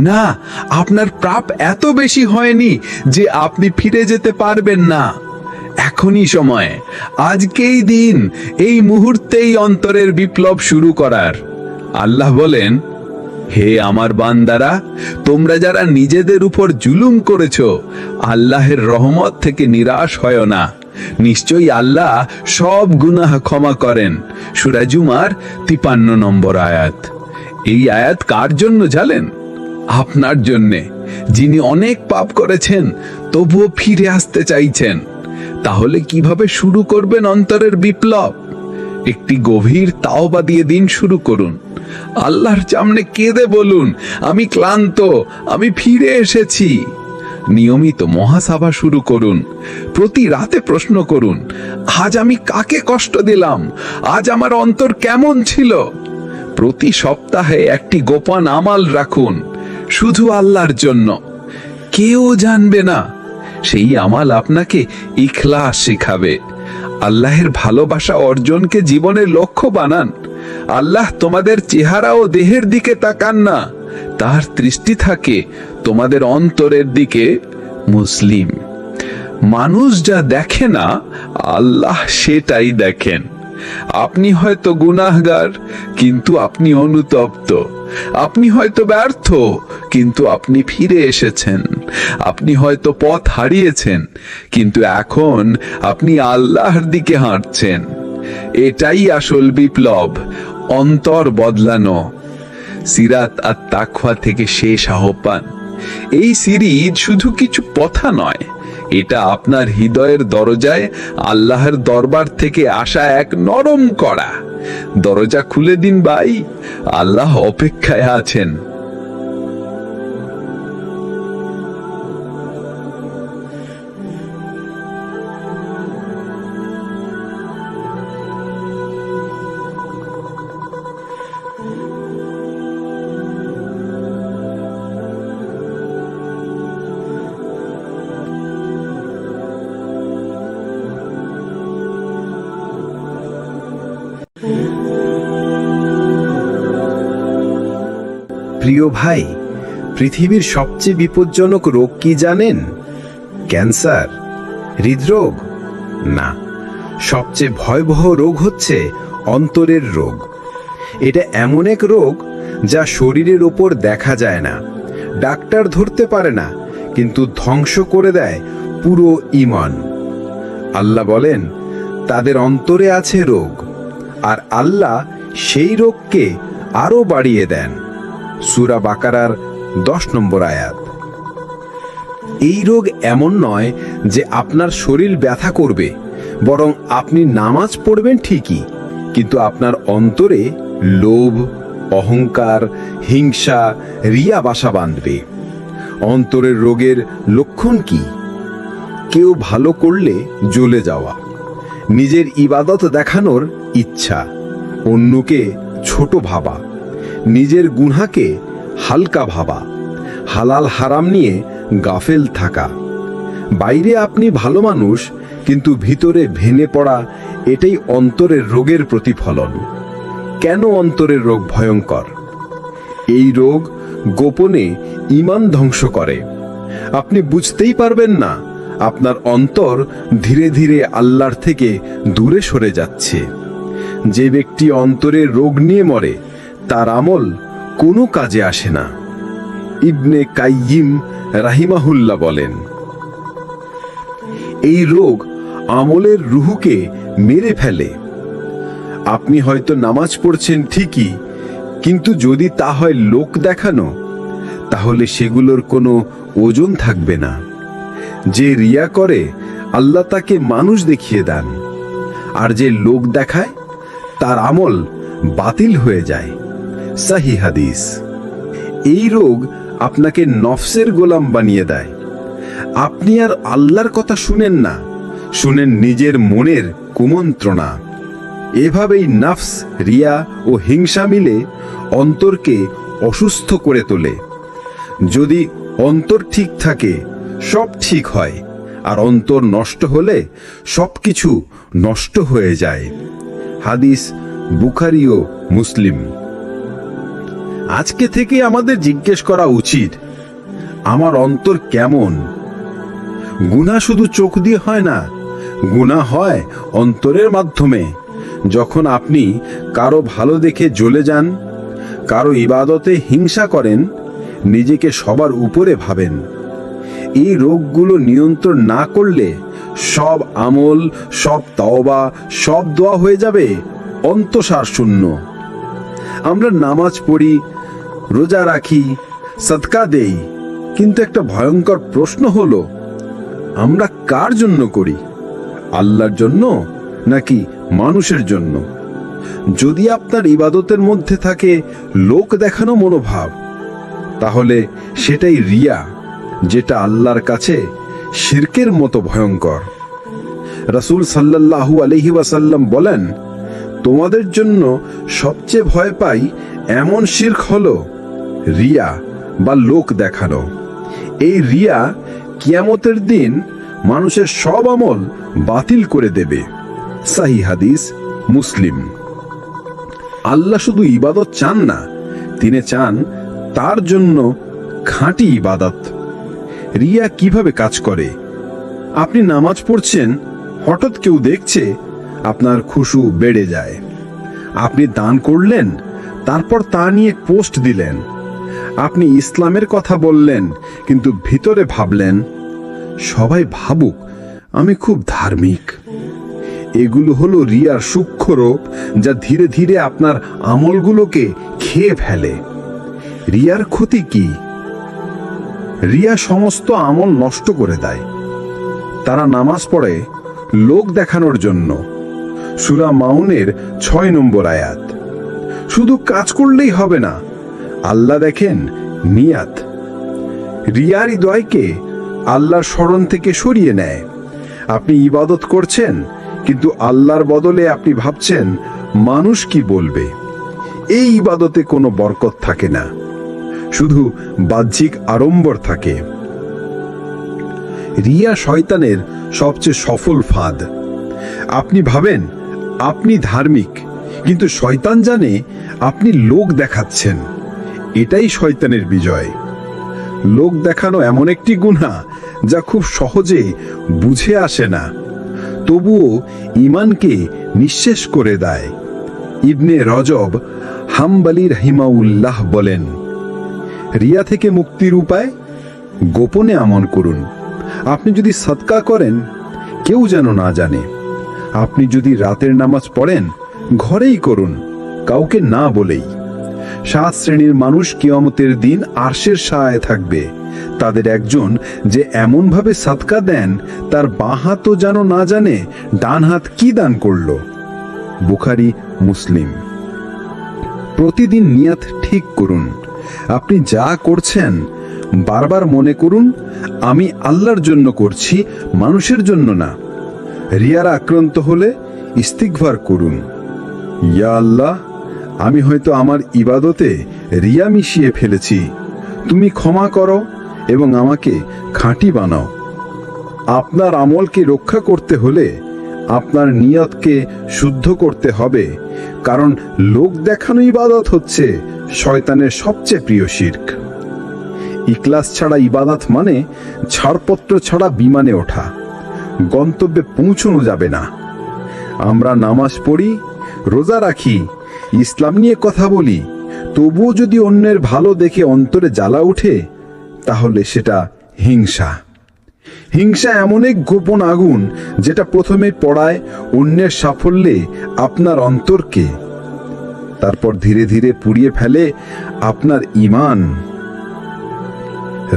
না, আপনার পাপ এত বেশি হয়নি যে আপনি ফিরে যেতে পারবেন না। এখনই সময়, আজকেই দিন, এই মুহূর্তেই অন্তরের বিপ্লব শুরু করার। আল্লাহ বলেন, হে আমার বান্দারা, তোমরা যারা নিজেদের উপর জুলুম করেছো, আল্লাহের রহমত থেকে নিরাশ হয় না। নিশ্চয়ই আল্লাহ সব গুনাহ ক্ষমা করেন। সূরা জুমার 53 নম্বর আয়াত। এই আয়াত কার জন্য জানেন? আপনার জন্যে, যিনি অনেক পাপ করেছেন তবুও ফিরে আসতে চাইছেন। তাহলে কিভাবে শুরু করবেন অন্তরের বিপ্লব? একটি গভীর তাওবা দিয়ে দিন শুরু করুন। আল্লাহর সামনে কেঁদে বলুন, আমি ক্লান্ত, আমি ফিরে এসেছি। নিয়মিত মহাসভা শুরু করুন। প্রতি রাতে প্রশ্ন করুন, আজ আমি কাকে কষ্ট দিলাম? আজ আমার অন্তর কেমন ছিল? প্রতি সপ্তাহে একটি গোপন আমাল রাখুন, শুধু আল্লাহর জন্য। কেউ জানবে না। সেই আমাল আপনাকে ইখলাস শেখাবে। আল্লাহের ভালোবাসা অর্জনকে জীবনের লক্ষ্য বানান। আল্লাহ তোমাদের চেহারা ও দেহের দিকে তাকান না, তার দৃষ্টি থাকে তোমাদের অন্তরের দিকে। মুসলিম মানুষ যা দেখে না, আল্লাহ সেটাই দেখেন। আপনি হয়তো গুনাহগার, কিন্তু আপনি অনুতপ্ত। আপনি হয়তো ব্যর্থ, কিন্তু আপনি ফিরে এসেছেন। আপনি হয়তো পথ হারিয়েছেন, কিন্তু এখন আপনি আল্লাহর দিকে হাঁটছেন। এটাই আসল বিপ্লব, অন্তর বদলানো। সিরাত আর তাকওয়া থেকে শেষ আহ্বান। এই সিরিজ শুধু কিছু কথা নয়, এটা আপনার হৃদয়ের দরজায় আল্লাহর দরবার থেকে আসা এক নরম কড়া। দরজা খুলে দিন ভাই, আল্লাহ অপেক্ষায় আছেন। প্রিয় ভাই, পৃথিবীর সবচেয়ে বিপজ্জনক রোগ কি জানেন? ক্যান্সার? হৃদরোগ? না, সবচেয়ে ভয়াবহ রোগ হচ্ছে অন্তরের রোগ। এটা এমন এক রোগ যা শরীরের ওপর দেখা যায় না, ডাক্তার ধরতে পারে না, কিন্তু ধ্বংস করে দেয় পুরো ঈমান। আল্লাহ বলেন, তাদের অন্তরে আছে রোগ, আর আল্লাহ সেই রোগকে আরো বাড়িয়ে দেন। সূরা বাকারার 10 নম্বর আয়াত। এই রোগ এমন নয় যে আপনার শরীর ব্যথা করবে, বরং আপনি নামাজ পড়বেন ঠিকই, কিন্তু আপনার অন্তরে লোভ, অহংকার, হিংসা, রিয়া বাসা বাঁধবে। অন্তরের রোগের লক্ষণ কি? কেউ ভালো করলে জ্বলে যাওয়া, নিজের ইবাদত দেখানোর ইচ্ছা, অন্যকে ছোট ভাবা, নিজের গুনাহকে হালকা ভাবা, হালাল হারাম নিয়ে গাফেল থাকা। বাইরে আপনি ভালো মানুষ, কিন্তু ভিতরে ভেঙে পড়া, এটাই অন্তরের রোগের প্রতিফলন। কেন অন্তরের রোগ ভয়ঙ্কর? এই রোগ গোপনে ঈমান ধ্বংস করে। আপনি বুঝতেই পারবেন না, আপনার অন্তর ধীরে ধীরে আল্লাহর থেকে দূরে সরে যাচ্ছে। যে ব্যক্তি অন্তরে রোগ নিয়ে মরে তার আমল কোনো কাজে আসে না। ইবনে কাইয়িম রাহিমাহুল্লাহ বলেন, এই রোগ আমলের রুহকে মেরে ফেলে। আপনি হয়তো নামাজ পড়ছেন ঠিকই, কিন্তু যদি তা হয় লোক দেখানো, তাহলে সেগুলোর কোনো ওজন থাকবে না। যে রিয়া করে আল্লাহ তাকে মানুষ দেখিয়ে দেন, আর যে লোক দেখায় তার আমল বাতিল হয়ে যায়। সহিহ হাদিস। এই রোগ আপনাকে নফসের গোলাম বানিয়ে দেয়। আপনি আর আল্লাহর কথা শুনেন না, শুনেন নিজের মনের কুমন্ত্রণা। এভাবেই নফস, রিয়া ও হিংসা মিলে অন্তরকে অসুস্থ করে তোলে। যদি অন্তর ঠিক থাকে সব ঠিক হয়, আর অন্তর নষ্ট হলে সবকিছু নষ্ট হয়ে যায়। হাদিস বুখারী ও মুসলিম। আজকে থেকে আমাদের জিজ্ঞেস করা উচিত, আমার অন্তর কেমন? গুনাহ শুধু চোখ দিয়ে হয় না, গুনাহ হয় অন্তরের মাধ্যমে। যখন আপনি কারো ভালো দেখে জ্বলে যান, কারো ইবাদতে হিংসা করেন, নিজেকে সবার উপরে ভাবেন, এই রোগগুলো নিয়ন্ত্রণ না করলে সব আমল, সব তওবা, সব দোয়া হয়ে যাবে অন্তঃসার শূন্য। আমরা নামাজ পড়ি, রোজা রাখি, সদকা দেই, কিন্তু একটা ভয়ঙ্কর প্রশ্ন হলো, আমরা কার জন্য করি? আল্লাহর জন্য নাকি মানুষের জন্য? যদি আপনার ইবাদতের মধ্যে থাকে লোক দেখানো মনোভাব, তাহলে সেটাই রিয়া, যেটা আল্লাহর কাছে শিরকের মতো ভয়ঙ্কর। রাসূল সাল্লাল্লাহু আলাইহি ওয়াসাল্লাম বলেন, তোমাদের জন্য সবচেয়ে ভয় পাই এমন শিরক হলো রিয়া বা লোক দেখানো। এই রিয়া কিয়ামতের দিন মানুষের সব আমল বাতিল করে দেবে। সহিহ হাদিস, মুসলিম। আল্লাহ শুধু ইবাদত চান না, তিনি চান তার জন্য খাঁটি ইবাদত। রিয়া কিভাবে কাজ করে? আপনি নামাজ পড়ছেন, হঠাৎ কেউ দেখছে, আপনার খুশু বেড়ে যায়। আপনি দান করলেন, তারপর তা নিয়ে পোস্ট দিলেন। আপনি ইসলামের কথা বললেন, কিন্তু ভিতরে ভাবলেন, সবাই ভাবুক আমি খুব ধার্মিক। এগুলো হলো রিয়ার সূক্ষ্ম রূপ, যা ধীরে ধীরে আপনার আমলগুলোকে খেয়ে ফেলে। রিয়ার ক্ষতি কি? রিয়া সমস্ত আমল নষ্ট করে দেয়। তারা নামাজ পড়ে লোক দেখানোর জন্য। সূরা মাউনের 6 নম্বর আয়াত। শুধু কাজ করলেই হবে না, আল্লাহ দেখেন নিয়াত। রিয়ার হৃদয়কে আল্লাহর স্মরণ থেকে সরিয়ে নেয়। আপনি ইবাদত করছেন, কিন্তু আল্লাহর বদলে আপনি ভাবছেন মানুষ কি বলবে। এই ইবাদতে কোনো বরকত থাকে না, শুধু বাহ্যিক আড়ম্বর থাকে। রিয়া শয়তানের সবচেয়ে সফল ফাঁদ। আপনি ভাবেন আপনি ধার্মিক, কিন্তু শয়তান জানে আপনি লোক দেখাচ্ছেন। এটাই শয়তানের বিজয়। লোক দেখানো এমন একটি গুনাহ যা খুব সহজে বুঝে আসে না, তবুও ঈমানকে নিঃশেষ করে দেয়। ইবনে রজব হাম্বলি রাহিমাহুল্লাহ বলেন, রিয়া থেকে মুক্তির উপায়, গোপনে আমল করুন। আপনি যদি সদকা করেন, কেউ যেন না জানে। আপনি যদি রাতের নামাজ পড়েন, ঘরেই করুন, কাউকে না বলেই। 7 শ্রেণীর মানুষ কিয়ামতের দিন আরশের ছায়ায় থাকবে। তাদের একজন যে এমনভাবে সদকা দেন, তার বাঁ হাতও যেন না জানে ডান হাত কি দান করল। বুখারী, মুসলিম। প্রতিদিন নিয়ত ঠিক করুন। আপনি যা করছেন বারবার মনে করুন, আমি আল্লাহর জন্য করছি, মানুষের জন্য না। রিয়ার আক্রান্ত হলে ইস্তিগফার করুন, ইয়া আল্লাহ, আমি হয়তো আমার ইবাদতে রিয়া মিশিয়ে ফেলেছি, তুমি ক্ষমা করো এবং আমাকে খাঁটি বানাও। আপনার আমলকে রক্ষা করতে হলে আপনার নিয়তকে শুদ্ধ করতে হবে, কারণ লোক দেখানো ইবাদত হচ্ছে শয়তানের সবচেয়ে প্রিয় শিরক। ইখলাস ছাড়া ইবাদত মানে ছাড়পত্র ছাড়া বিমানে ওঠা, গন্তব্যে পৌঁছানো যাবে না। আমরা নামাজ পড়ি, রোজা রাখি, ইসলাম নিয়ে কথা বলি, তবুও যদি অন্যের ভালো দেখে অন্তরে জ্বালা ওঠে, তাহলে সেটা হিংসা। হিংসা এমন এক গোপন আগুন যেটা প্রথমে পড়ায় অন্যের সাফল্যে আপনার অন্তরকে, তারপর ধীরে ধীরে পুড়িয়ে ফেলে আপনার ঈমান।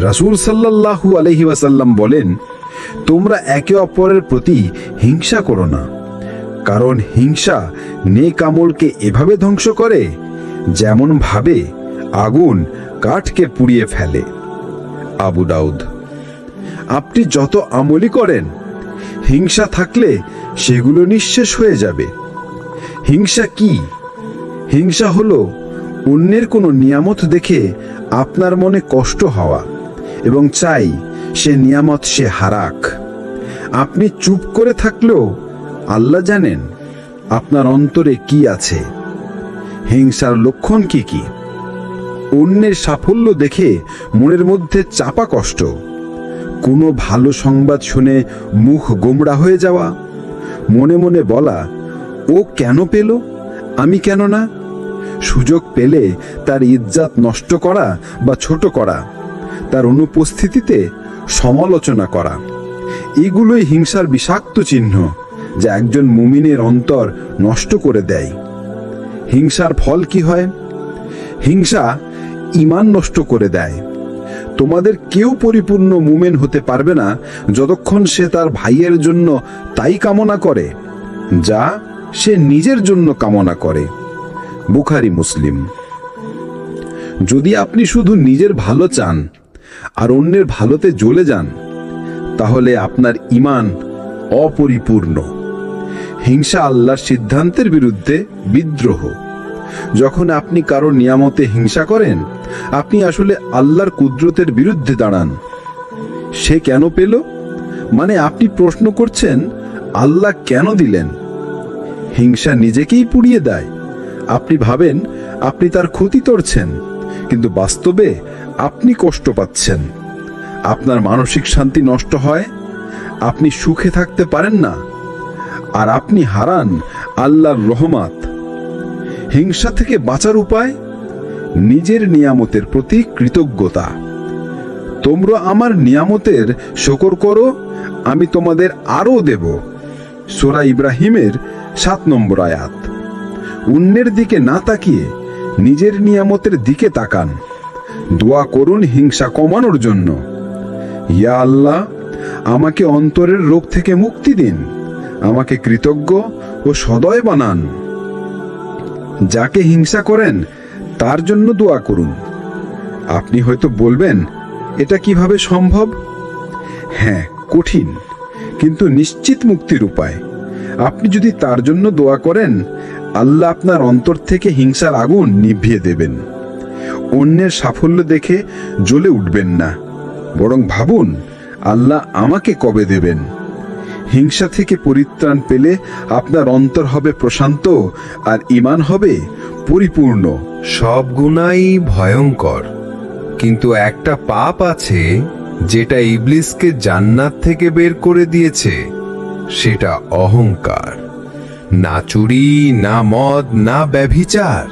রাসূল সাল্লাল্লাহু আলাইহি ওয়াসাল্লাম বলেন, তোমরা একে অপরের প্রতি হিংসা করো না, কারণ হিংসা নেক আমলকে এভাবে ধ্বংস করে যেমন ভাবে আগুন কাঠকে পুড়িয়ে ফেলে। আবু দাউদ। আপনি যত আমলই করেন, হিংসা থাকলে সেগুলো নিঃশেষ হয়ে যাবে। হিংসা কি? হিংসা হলো অন্যের কোনো নিয়ামত দেখে আপনার মনে কষ্ট হওয়া এবং চাই সে নিয়ামত সে হারাক। আপনি চুপ করে থাকলেও আল্লাহ জানেন আপনার অন্তরে কি আছে। হিংসার লক্ষণ কি কি? অন্যের সাফল্য দেখে মনের মধ্যে চাপা কষ্ট, কোনো ভালো সংবাদ শুনে মুখ গোমড়া হয়ে যাওয়া, মনে মনে বলা, ও কেন পেল, আমি কেন না? সুযোগ পেলে তার ইজ্জত নষ্ট করা বা ছোট করা, তার অনুপস্থিতিতে সমালোচনা করা, এগুলোই হিংসার বিষাক্ত চিহ্ন যা একজন মুমিনের অন্তর নষ্ট করে দেয়। হিংসার ফল কি হয়? হিংসা ঈমান নষ্ট করে দেয়। তোমাদের কেউ পরিপূর্ণ মুমিন হতে পারবে না যতক্ষণ সে তার ভাইয়ের জন্য তাই কামনা করে যা সে নিজের জন্য কামনা করে। বুখারী মুসলিম। যদি আপনি শুধু নিজের ভালো চান আর অন্যের ভালোতে জ্বলে যান, তাহলে আপনার ঈমান অপরিপূর্ণ। হিংসা আল্লাহর সিদ্ধান্তের বিরুদ্ধে বিদ্রোহ। যখন আপনি কারো নিয়ামতে হিংসা করেন, আপনি আসলে আল্লাহর কুদরতের বিরুদ্ধে দাঁড়ান। সে কেন পেল মানে আপনি প্রশ্ন করছেন, আল্লাহ কেন দিলেন? হিংসা নিজেকেই পুড়িয়ে দেয়। আপনি ভাবেন আপনি তার ক্ষতি করছেন, কিন্তু বাস্তবে আপনি কষ্ট পাচ্ছেন। আপনার মানসিক শান্তি নষ্ট হয়, আপনি সুখে থাকতে পারেন না, আর আপনি হারান আল্লাহর রহমত। হিংসা থেকে বাঁচার উপায়? নিজের নিয়ামতের প্রতি কৃতজ্ঞতা। তোমরা আমার নিয়ামতের শুকর করো, আমি তোমাদের আরো দেব। সূরা ইব্রাহিমের 7 নম্বর আয়াত। অন্যের দিকে না তাকিয়ে নিজের নিয়ামতের দিকে তাকান। দোয়া করুন হিংসা কমানোর জন্য। ইয়া আল্লাহ, আমাকে অন্তরের রোগ থেকে মুক্তি দিন, আমাকে কৃতজ্ঞ ও সদয় বানান। যাকে হিংসা করেন তার জন্য দোয়া করুন। আপনি হয়তো বলবেন, এটা কিভাবে সম্ভব? হ্যাঁ, কঠিন, কিন্তু নিশ্চিত মুক্তির উপায়। আপনি যদি তার জন্য দোয়া করেন, আল্লাহ আপনার অন্তর থেকে হিংসার আগুন নিভিয়ে দেবেন। অন্যের সাফল্য দেখে জ্বলে উঠবেন না, বরং ভাবুন, আল্লাহ আমাকে কবে দেবেন। হিংসা থেকে পরিত্রাণ পেলে আপনার অন্তর হবে প্রশান্ত আর ঈমান হবে পরিপূর্ণ। সব গুনাহই ভয়ঙ্কর, কিন্তু একটা পাপ আছে যেটা ইবলিসকে জান্নাত থেকে বের করে দিয়েছে, সেটা অহংকার। না চুরি, না মদ, না ব্যভিচার,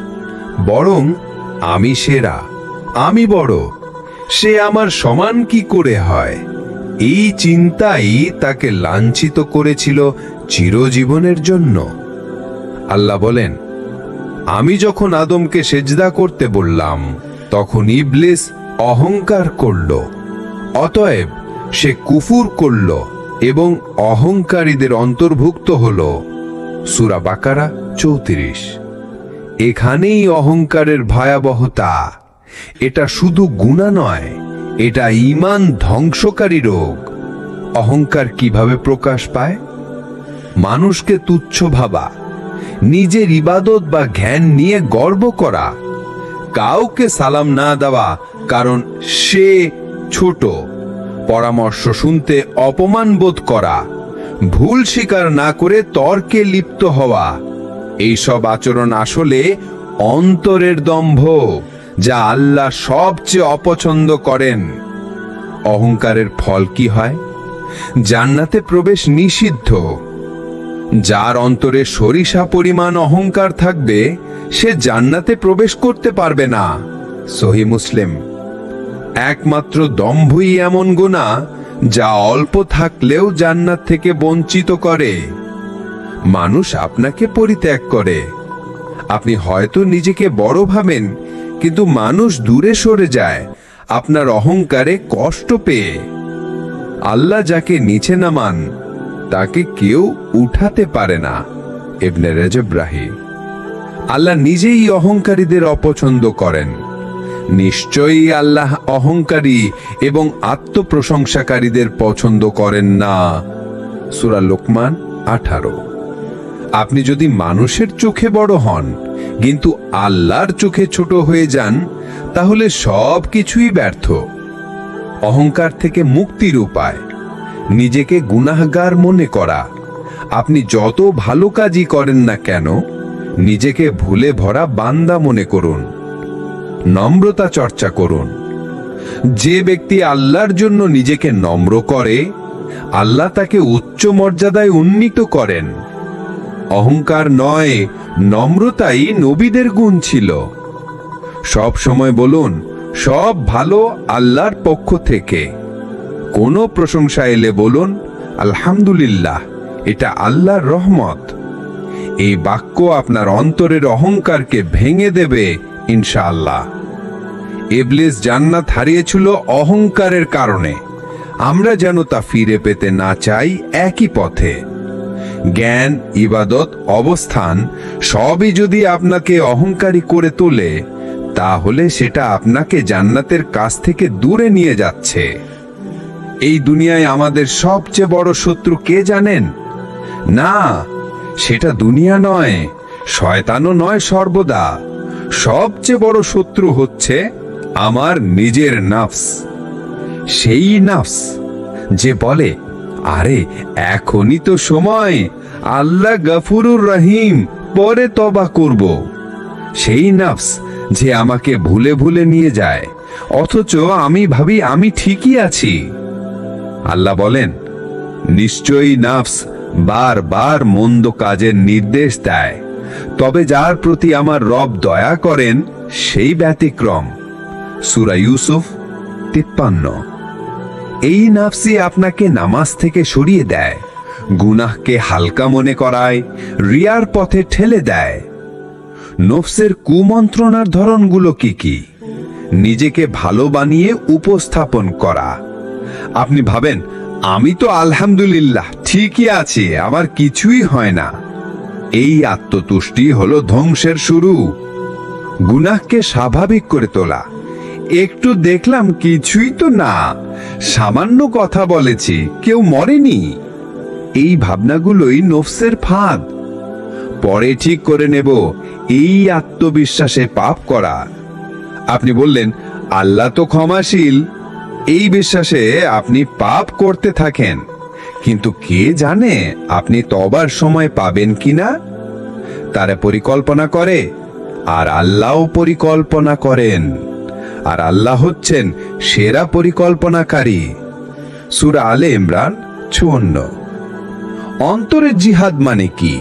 বরং আমি সেরা, আমি বড়, সে আমার সমান কি করে হয়। এই চিন্তাই তাকে লাঞ্ছিত করেছিল চিরজীবনের জন্য। আল্লাহ বলেন, আমি যখন আদমকে সেজদা করতে বললাম, তখন ইবলিস অহংকার করল, অতএব সে কুফর করল এবং অহংকারীদের অন্তর্ভুক্ত হল। সূরা বাকারা 34। এখানেই অহংকারের ভয়াবহতা। এটা শুধু গুনাহ নয়, এটা ঈমান ধ্বংসকারী রোগ। অহংকার কিভাবে প্রকাশ পায়? মানুষকে তুচ্ছ ভাবা, নিজের ইবাদত বা জ্ঞান নিয়ে গর্ব করা, কাউকে সালাম না দেওয়া কারণ সে ছোট, পরামর্শ শুনতে অপমান বোধ করা, ভুল স্বীকার না করে তর্কে লিপ্ত হওয়া। এইসব আচরণ আসলে অন্তরের দম্ভ, যা আল্লাহ সবচেয়ে অপছন্দ করেন। অহংকারের ফল কি হয়? জান্নাতে প্রবেশ নিষিদ্ধ। যার অন্তরে সরিষা পরিমাণ অহংকার থাকবে সে জান্নাতে প্রবেশ করতে পারবে না। সহিহ মুসলিম। একমাত্র দম্ভই এমন গুনাহ যা অল্প থাকলেও জান্নাত থেকে বঞ্চিত করে। মানুষ আপনাকে পরিত্যাগ করে। আপনি হয়তো নিজেকে বড় ভাবেন, কিন্তু মানুষ দূরে সরে যায় আপনার অহংকারে কষ্ট পেয়ে। আল্লাহ যাকে নিচে নামান তাকে কেউ উঠাতে পারে না। ইবনে রজব রাহি। আল্লাহ নিজেই অহংকারীদের অপছন্দ করেন। নিশ্চয়ই আল্লাহ অহংকারী এবং আত্মপ্রশংসাকারীদের পছন্দ করেন না। সূরা লোকমান 18। আপনি যদি মানুষের চোখে বড় হন কিন্তু আল্লাহর চোখে ছোট হয়ে যান, তাহলে সব কিছুই ব্যর্থ। অহংকার থেকে মুক্তির উপায় নিজেকে গুনাহগার মনে করা। আপনি যত ভালো কাজই করেন না কেন, নিজেকে ভুলে ভরা বান্দা মনে করুন। নম্রতা চর্চা করুন। যে ব্যক্তি আল্লাহর জন্য নিজেকে নম্র করে, আল্লাহ তাকে উচ্চ মর্যাদায় উন্নীত করেন। অহংকার নয়, নম্রতাই নবীদের গুণ ছিল। সব সময় বলুন, সব ভালো আল্লাহর পক্ষ থেকে। কোনো প্রশংসা এলে বলুন, আলহামদুলিল্লাহ, এটা আল্লাহর রহমত। এই বাক্য আপনার অন্তরের অহংকারকে ভেঙে দেবে ইনশাআল্লাহ। ইবলিস জান্নাত হারিয়েছিল অহংকারের কারণে। আমরা যেন তা ফিরে পেতে না চাই একই পথে। জ্ঞান, ইবাদত, অবস্থান সবই যদি আপনাকে অহংকারী করে তোলে, তাহলে সেটা আপনাকে জান্নাতের কাছ থেকে দূরে নিয়ে যাচ্ছে। এই দুনিয়ায় আমাদের সবচেয়ে বড় শত্রু কে জানেন? না, সেটা দুনিয়া নয়, শয়তানও নয়। সর্বদা সবচেয়ে বড় শত্রু হচ্ছে আমার নিজের নফস। সেই নফস যে বলে, আরে এখনই তো সময়, আল্লাহ গফুরুর রহিম, পরে তওবা করব। সেই নফস যে আমাকে ভুলে ভুলে নিয়ে যায়, অথচ আমি ভাবি আমি ঠিকই আছি। আল্লাহ বলেন, নিশ্চয়ই নফস বারবার মন্দ কাজের নির্দেশ দেয়, তবে যার প্রতি আমার রব দয়া করেন সেই ব্যতিক্রম। সূরা ইউসুফ 53। এই নফসই আপনাকে নামাজ থেকে সরিয়ে দেয়, গুনাহকে হালকা মনে করায়, রিয়ার পথে ঠেলে দেয়। নফসের কুমন্ত্রণার ধরনগুলো কি কি? নিজেকে ভালো বানিয়ে উপস্থাপন করা। আপনি ভাবেন, আমি তো আলহামদুলিল্লাহ ঠিকই আছি, আমার কিছুই হয় না। এই আত্মতুষ্টি হলো ধ্বংসের শুরু। গুনাহকে স্বাভাবিক করে তোলা। একটু দেখলাম কিছুই তো না, সামান্য কথা বলেছি, কেউ মরেনি। এই ভাবনাগুলোই নফসের ফাঁদ। পরে ঠিক করে নেব, এই আত্মবিশ্বাসে পাপ করা। আপনি বললেন, আল্লাহ তো ক্ষমাশীল। এই বিশ্বাসে আপনি পাপ করতে থাকেন, কিন্তু কে জানে আপনি তওবার সময় পাবেন কিনা। তারা পরিকল্পনা করে, আর আল্লাহও পরিকল্পনা করেন, আর আল্লাহ হচ্ছেন সেরা পরিকল্পনাকারী। সূরা আলে ইমরান 54। অন্তরের জিহাদ মানে কি?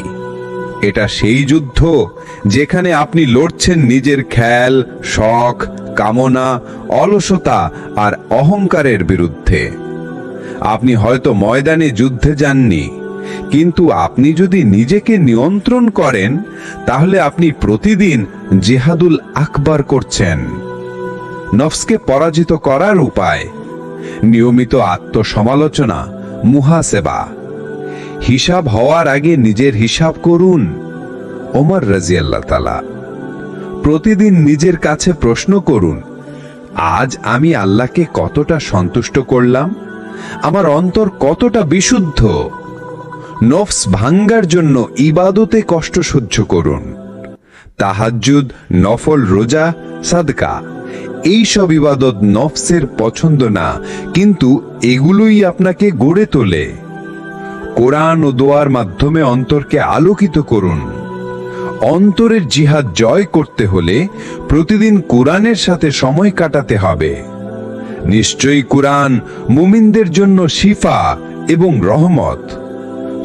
এটা সেই যুদ্ধ যেখানে আপনি লড়ছেন নিজের খেয়াল, শখ, কামনা, অলসতা আর অহংকারের বিরুদ্ধে। আপনি হয়তো ময়দানে যুদ্ধে যাননি, কিন্তু আপনি যদি নিজেকে নিয়ন্ত্রণ করেন, তাহলে আপনি প্রতিদিন জিহাদুল আকবার করছেন। নফসকে পরাজিত করার উপায় নিয়মিত আত্মসমালোচনা, মুহাসেবা। হিসাব হওয়ার আগে নিজের হিসাব করুন। ওমর রাদিয়াল্লাহু তাআলা। প্রতিদিন নিজের কাছে প্রশ্ন করুন, আজ আমি আল্লাহকে কতটা সন্তুষ্ট করলাম? আমার অন্তর কতটা বিশুদ্ধ? নফস ভাঙ্গার জন্য ইবাদতে কষ্ট সহ্য করুন। তাহাজ্জুদ, নফল রোজা, সাদকা, এই সব ইবাদত নফসের পছন্দ না, কিন্তু এগুলোই আপনাকে গড়ে তোলে। কোরআন ও দোয়ার মাধ্যমে অন্তরকে আলোকিত করুন। অন্তরের জিহাদ জয় করতে হলে প্রতিদিন কোরআনের সাথে সময় কাটাতে হবে। নিশ্চয়ই কোরআন মুমিনদের জন্য শিফা এবং রহমত।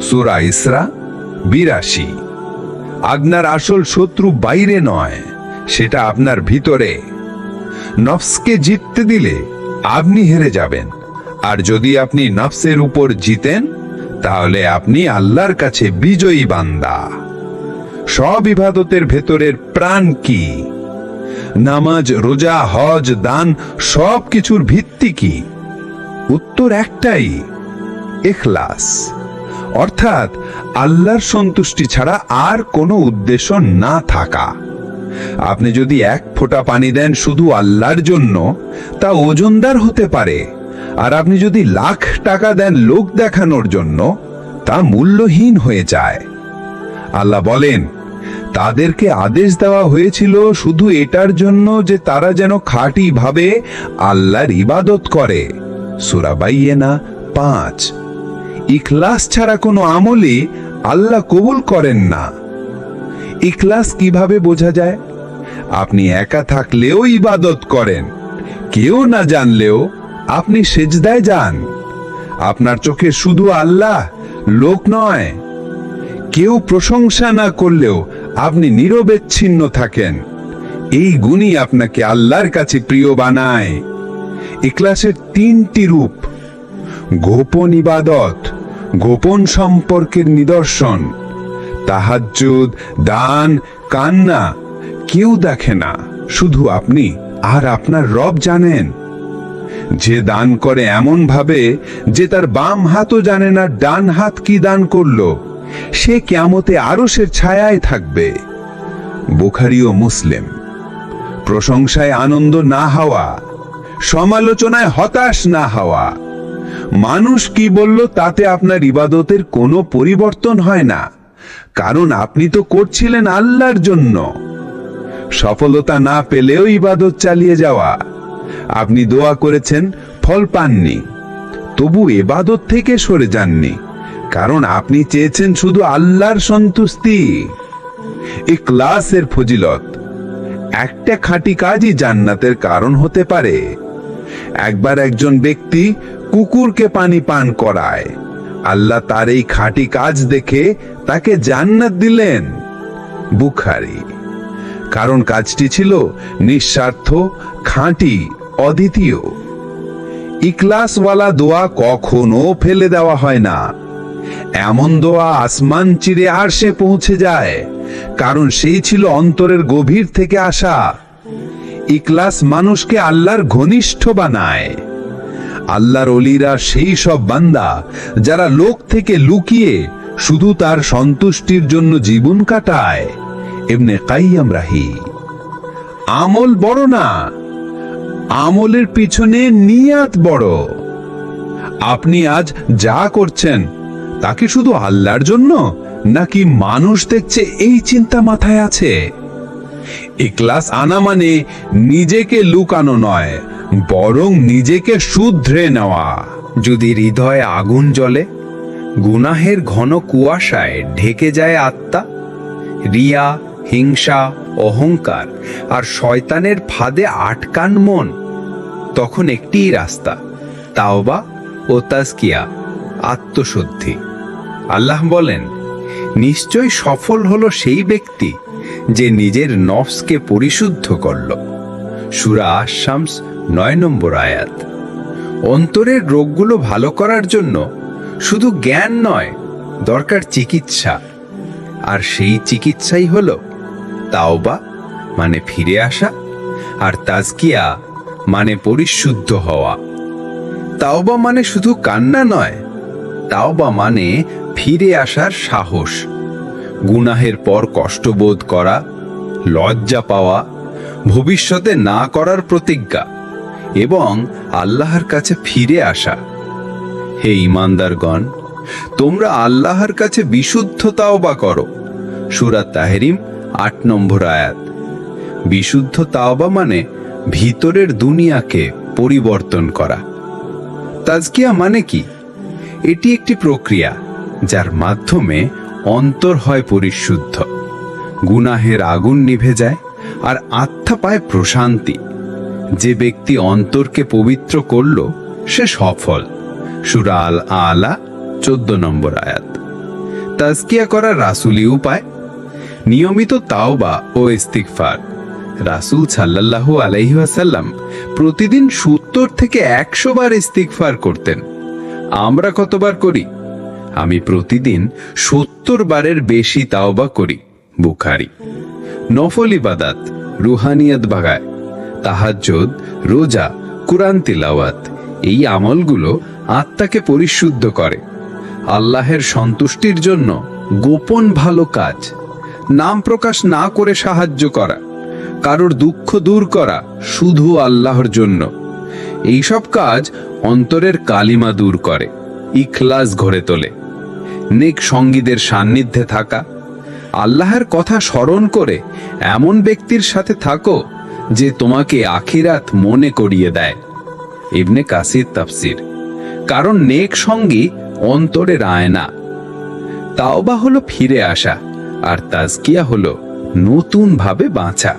সূরা ইসরা 82। আপনার আসল শত্রু বাইরে নয়, সেটা আপনার ভিতরে। নফসকে জিততে দিলে আপনি হেরে যাবেন, আর যদি আপনি নফসের উপর জিতেন তাহলে আপনি আল্লাহর কাছে বিজয়ী বান্দা। সব ইবাদতের ভেতরের প্রাণ কি? নামাজ, রোজা, হজ, দান সব কিছুর ভিত্তি কি? উত্তর একটাই, ইখলাস। অর্থাৎ আল্লাহর সন্তুষ্টি ছাড়া আর কোনো উদ্দেশ্য না থাকা। আপনি যদি এক ফোঁটা পানি দেন শুধু আল্লাহর জন্য, তা ওজনদার হতে পারে, আর আপনি যদি লাখ টাকা দেন লোক দেখানোর জন্য, তা মূল্যহীন হয়ে যায়। আল্লাহ বলেন, তাদেরকে আদেশ দেওয়া হয়েছিল শুধু এটার জন্য যে তারা যেন খাঁটি ভাবে আল্লাহর ইবাদত করে। সূরা বাইয়িনা 5। ইখলাস ছাড়া কোনো আমলই আল্লাহ কবুল করেন না। ইখলাস কিভাবে বোঝা যায়? আপনি একা থাকলেও ইবাদত করেন, কেউ না জানলেও আপনি সেজদায় যান। আপনার চোখে শুধু আল্লাহ, লোক নয়। কেউ প্রশংসা না করলেও আপনি নিরবচ্ছিন্ন থাকেন। এই গুণই আপনাকে আল্লাহর কাছে প্রিয় বানায়। ইখলাসের 3টি রূপ: গোপন ইবাদত, গোপন সম্পর্কের নিদর্শন। তাহাজ্জুদ, দান, কান্না কেউ দেখে না, শুধু আপনি আর আপনার রব জানেন। যে দান করে এমন ভাবে যে তার বাম হাতও জানে না ডান হাত কি দান করলো, সে কিয়ামতে আরশের ছায়ায় থাকবে। বুখারী ও মুসলিম। প্রশংসায় আনন্দ না হওয়া, সমালোচনায় হতাশ না হওয়া। মানুষ কি বলল তাতে আপনার ইবাদতের কোনো পরিবর্তন হয় না, কারণ আপনি তো করছিলেন আল্লাহর জন্য। সফলতা না পেলেও ইবাদত চালিয়ে যাওয়া। আপনি দোয়া করেছেন, ফল পাননি, তবু ইবাদত থেকে সরে যাননি, কারণ আপনি চেয়েছেন শুধু আল্লাহর সন্তুষ্টি। ইখলাসের ফজিলত: একটা খাঁটি কাজই জান্নাতের কারণ হতে পারে। একবার একজন ব্যক্তি কুকুরকে পানি পান করায়, আল্লাহ তার এই খাঁটি কাজ দেখে তাকে জান্নাত দিলেন। বুখারী। কারণ কাজটি ছিল নিঃস্বার্থ, খাঁটি, অদ্বিতীয়। ইখলাসওয়ালা দোয়া কখনো ফেলে দেওয়া হয় না। এমন দোয়া আসমান চিরে আরশে পৌঁছে যায়, কারণ সেই ছিল অন্তরের গভীর থেকে আসা। ইখলাস মানুষকে আল্লাহর ঘনিষ্ঠ বানায়। আল্লাহর ওলিরা সেই সব বান্দা যারা লোক থেকে লুকিয়ে শুধু তার সন্তুষ্টির জন্য জীবন কাটায়। ইবনে কাইয়্যিম রাহি। আমল বড় না, আমলের পিছনে নিয়াত বড়। আপনি আজ যা করছেন তা কি শুধু আল্লাহর জন্য, নাকি মানুষ দেখছে এই চিন্তা মাথায় আছে? ইখলাস আনা মানে নিজেকে লুকানো নয়, বরং নিজেকে শুধরে নেওয়া। যদি হৃদয়ে আগুন জ্বলে, গুনাহের ঘন কুয়াশায় ঢেকে যায় আত্মা, রিয়া, হিংসা, অহংকার আর শয়তানের ফাঁদে আটকান মন, তখন একটিই রাস্তা, তাওবা ও তাজকিয়া, আত্মশুদ্ধি। আল্লাহ বলেন, নিশ্চয় সফল হলো সেই ব্যক্তি যে নিজের নফসকে পরিশুদ্ধ করল। সূরা আশ-শামস 9 নম্বর আয়াত। অন্তরের রোগগুলো ভালো করার জন্য শুধু জ্ঞান নয়, দরকার চিকিৎসা। আর সেই চিকিৎসাই হলো তাওবা মানে ফিরে আসা, আর তাজকিয়া মানে পরিশুদ্ধ হওয়া। তাওবা মানে শুধু কান্না নয়, তাওবা মানে ফিরে আসার সাহস। গুনাহের পর কষ্টবোধ করা, লজ্জা পাওয়া, ভবিষ্যতে না করার প্রতিজ্ঞা এবং আল্লাহর কাছে ফিরে আসা। হে ঈমানদারগণ, তোমরা আল্লাহর কাছে বিশুদ্ধ তাওবা করো। সূরা তাহরিম 8 নম্বর আয়াত। বিশুদ্ধ তাওবা মানে ভিতরের দুনিয়াকে পরিবর্তন করা। তাজকিয়া মানে কি? এটি একটি প্রক্রিয়া যার মাধ্যমে অন্তর হয় পরিশুদ্ধ। গুনাহের আগুন নিভে যায় আর আত্মা পায় প্রশান্তি। যে ব্যক্তি অন্তরকে পবিত্র করল সে সফল। সূরা আল আলা 14 নম্বর আয়াত। তাজকিয়া করার রাসূলি উপায়: নিয়মিত তাওবা ও ইস্তিগফার। রাসূল সাল্লাল্লাহু আলাইহি ওয়াসাল্লাম প্রতিদিন 70 থেকে 100 বার ইস্তিগফার করতেন। আমরা কতবার করি? আমি প্রতিদিন 70 বারের বেশি তাওবা করি। বুখারী। নফল ইবাদাত, রুহানিয়ত বাগায়, তাহাজ্জুদ, রোজা, কুরআন তিলাওয়াত, এই আমলগুলো আত্মাকে পরিশুদ্ধ করে। আল্লাহের সন্তুষ্টির জন্য গোপন ভালো কাজ, নাম প্রকাশ না করে সাহায্য করা, কারোর দুঃখ দূর করা শুধু আল্লাহর জন্য, এইসব কাজ অন্তরের কালিমা দূর করে, ইখলাস গড়ে তোলে। নেক সঙ্গীদের সান্নিধ্যে থাকা, আল্লাহর কথা স্মরণ করে এমন ব্যক্তির সাথে থাকো যে তোমাকে আখিরাত মনে করিয়ে দেয়। ইবনে কাসির তাফসির। কারণ নেক সঙ্গী অন্তরের আয়না। তাওবা হলো ফিরে আসা, আর তাজকিয়া হলো নতুন ভাবে বাঁচা।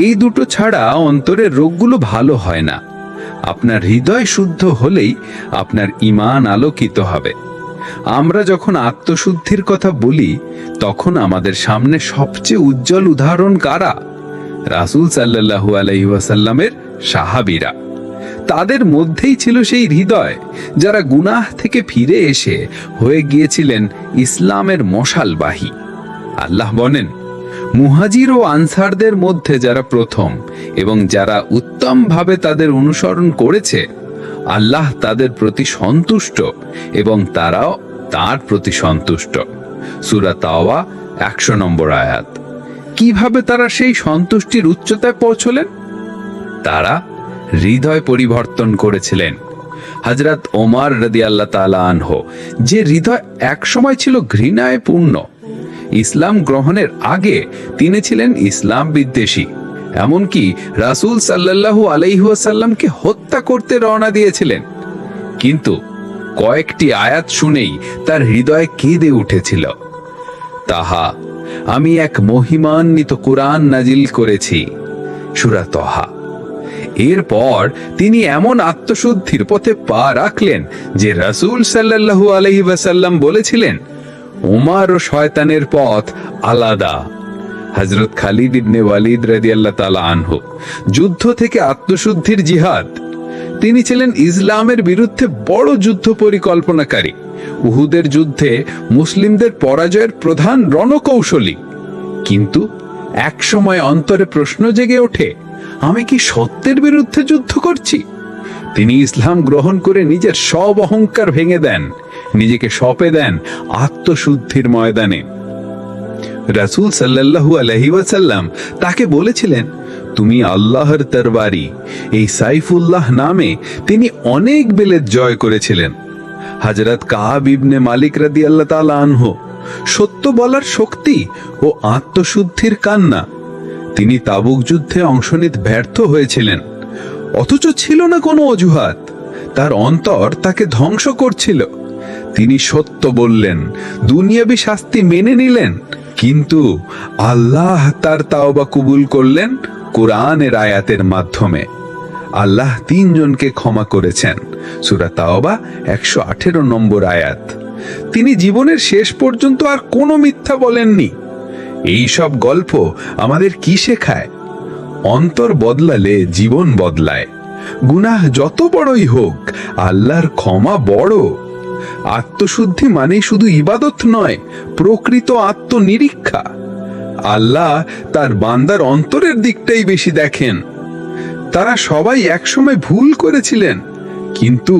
এই দুটো ছাড়া অন্তরের রোগগুলো ভালো হয় না। আপনার হৃদয় শুদ্ধ হলেই আপনার ঈমান আলোকিত হবে। আমরা যখন আত্মশুদ্ধির কথা বলি তখন আমাদের সামনে সবচেয়ে উজ্জ্বল উদাহরণ কারা? রাসূল সাল্লাল্লাহু আলাইহি ওয়াসাল্লামের সাহাবীরা। তাদের মধ্যেই ছিল সেই হৃদয় যারা গুনাহ থেকে ফিরে এসে হয়ে গিয়েছিলেন ইসলামের মশালবাহী। আল্লাহ বলেন, মুহাজির ও আনসারদের মধ্যে যারা প্রথম এবং যারা উত্তমভাবে তাদের অনুসরণ করেছে, আল্লাহ তাদের প্রতি সন্তুষ্ট এবং তারাও তার প্রতি সন্তুষ্ট। সূরা তাওবা 100 নম্বর আয়াত। কিভাবে তারা সেই সন্তুষ্টির উচ্চতায় পৌঁছলেন? তারা হৃদয় পরিবর্তন করেছিলেন। হযরত ওমর রাদিয়াল্লাহু তাআলা আনহু, যে হৃদয় একসময় ছিল ঘৃণায় পূর্ণ, ইসলাম গ্রহণের আগে তিনি ছিলেন ইসলাম বিদ্বেষী, এমনকি রাসূল সাল্লাল্লাহু আলাইহি ওয়াসাল্লামকে হত্যা করতে রওনা দিয়েছিলেন। কিন্তু কয়েকটি আয়াত শুনেই তার হৃদয় কেঁদে উঠেছিল। তাহা, আমি এক মহিমান্বিত কুরআন নাজিল করেছি। সূরা তহা। এরপর তিনি এমন আত্মশুদ্ধির পথে পা রাখলেন যে রাসূল সাল্লাল্লাহু আলাইহি ওয়াসাল্লাম বলেছিলেন, ওমর ও শয়তানের পথ আলাদা। হযরত খালিদ ইবনে ওয়ালিদ রাদিয়াল্লাহু তাআলা আনহু, যুদ্ধ থেকে আত্মশুদ্ধির জিহাদ। তিনি ছিলেন ইসলামের বিরুদ্ধে বড় যুদ্ধ পরিকল্পনাকারী। উহুদের যুদ্ধে মুসলিমদের পরাজয়ের প্রধান রণকৌশলী। কিন্তু এক সময় অন্তরে প্রশ্ন জেগে ওঠে, আমি কি সত্যের বিরুদ্ধে যুদ্ধ করছি? তিনি ইসলাম গ্রহণ করে নিজের সব অহংকার ভেঙে দেন, নিজেকে সঁপে দেন আত্মশুদ্ধির ময়দানে। রাসূল সাল্লাল্লাহু আলাইহি ওয়াসাল্লাম তাকে বলেছিলেন, তুমি আল্লাহর তরবারি। এই সাইফুল্লাহ নামে তিনি অনেক বিলেত জয় করেছিলেন। হযরত কাব ইবনে মালিক রাদিয়াল্লাহু তাআলা আনহু, সত্য বলার শক্তি ও আত্মশুদ্ধির কান্না। তিনি তাবুক যুদ্ধে অংশ নিতে ব্যর্থ হয়েছিলেন, অথচ ছিল না কোনো অজুহাত। তার অন্তর তাকে ধ্বংস করছিল। তিনি সত্য বললেন, দুনিয়াবী শাস্তি মেনে নিলেন, কিন্তু আল্লাহ তার তাওবা কবুল করলেন কুরআনের আয়াতের মাধ্যমে। আল্লাহ 3 জনকে ক্ষমা করেছেন। সূরা তাওবা 118 নম্বর আয়াত। তিনি জীবনের শেষ পর্যন্ত আর কোনো মিথ্যা বলেননি। এই সব গল্প আমাদের কি শেখায়? অন্তর বদলালে জীবন বদলায়। গুনাহ যত বড়ই হোক, আল্লাহর ক্ষমা বড়। আত্মশুদ্ধি মানে শুধু ইবাদত নয়, প্রকৃত আত্মনিরীক্ষা। আল্লাহ তার বান্দার অন্তরের দিকটাই বেশি দেখেন। তারা সবাই একসময় ভুল করেছিলেন, কিন্তু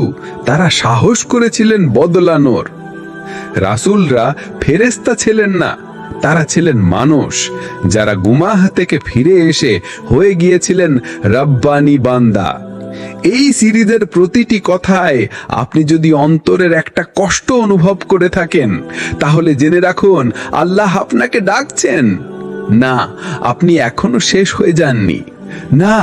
তারা সাহস করেছিলেন বদলানোর। রাসূলরা ফেরেশতা ছিলেন না, তারা ছিলেন মানুষ যারা গুনাহ থেকে ফিরে এসে হয়ে গিয়েছিলেন রব্বানি বান্দা। এই সিরিজের প্রতিটি কথায় আপনি যদি অন্তরের একটা কষ্ট অনুভব করে থাকেন, তাহলে জেনে রাখুন আল্লাহ আপনাকে ডাকছেন। না, আপনি এখনো শেষ হয়ে যাননি। না,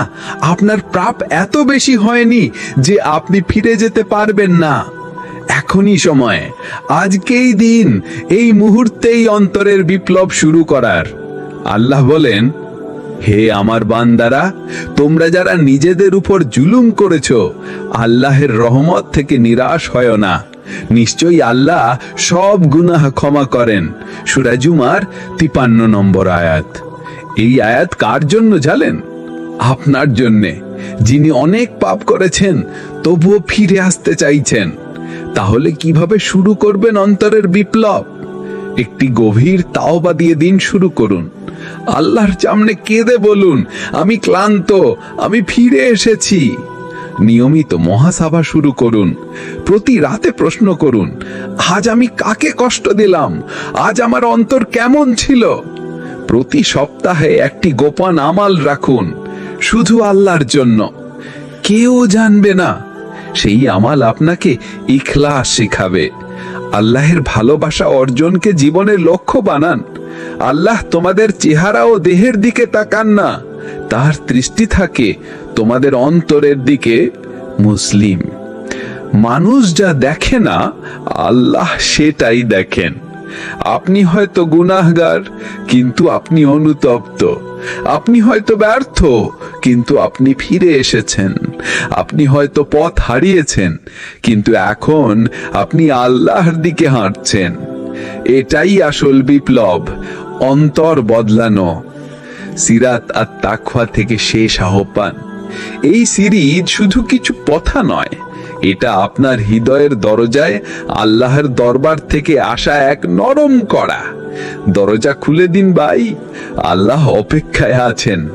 আপনার পাপ এত বেশি হয়নি যে আপনি ফিরে যেতে পারবেন না। এখনই সময়, আজকেই দিন, এই মুহূর্তেই অন্তরের বিপ্লব শুরু করার। আল্লাহ বলেন, হে আমার বান্দারা, তোমরা যারা নিজেদের উপর জুলুম করেছো, আল্লাহের রহমত থেকে নিরাশ হয় না। নিশ্চয়ই আল্লাহ সব গুনাহ ক্ষমা করেন। সূরা জুমার 53 নম্বর আয়াত। এই আয়াত কার জন্য জানেন? আপনার জন্যে, যিনি অনেক পাপ করেছেন তবুও ফিরে আসতে চাইছেন। তাহলে কিভাবে শুরু করবেন অন্তরের বিপ্লব? একটি গভীর তাওবা দিয়ে দিন শুরু করুন। আল্লাহর সামনে কেঁদে বলুন, আমি ক্লান্ত, আমি ফিরে এসেছি। নিয়মিত মহাসভা শুরু করুন। প্রতি রাতে প্রশ্ন করুন, আজ আমি কাকে কষ্ট দিলাম? আজ আমার অন্তর কেমন ছিল? প্রতি সপ্তাহে একটি গোপন আমাল রাখুন, শুধু আল্লাহর জন্য। কেউ জানবে না। সেই আমাল আপনাকে ইখলাস শেখাবে। আল্লাহের ভালোবাসা অর্জনকে জীবনের লক্ষ্য বানান। আল্লাহ তোমাদের চেহারা ও দেহের দিকে তাকান না, তার দৃষ্টি থাকে তোমাদের অন্তরের দিকে। মুসলিম। মানুষ যা দেখে না, আল্লাহ সেটাই দেখেন। আপনি হয়তো গুনাহগার, কিন্তু আপনি অনুতপ্ত। আপনি হয়তো ব্যর্থ, কিন্তু আপনি ফিরে এসেছেন। আপনি হয়তো পথ হারিয়েছেন, কিন্তু এখন আপনি আল্লাহর দিকে হাঁটছেন। এটাই আসল বিপ্লব, অন্তর বদলানো। সিরাত আর তাকওয়া থেকে শেষ আহ্বান। এই সিরিজ শুধু কিছু কথা নয়, এটা আপনার হৃদয়ের দরজায় আল্লাহর দরবার থেকে আসা এক নরম কড়া। দরজা খুলে দিন ভাই, আল্লাহ অপেক্ষায় আছেন।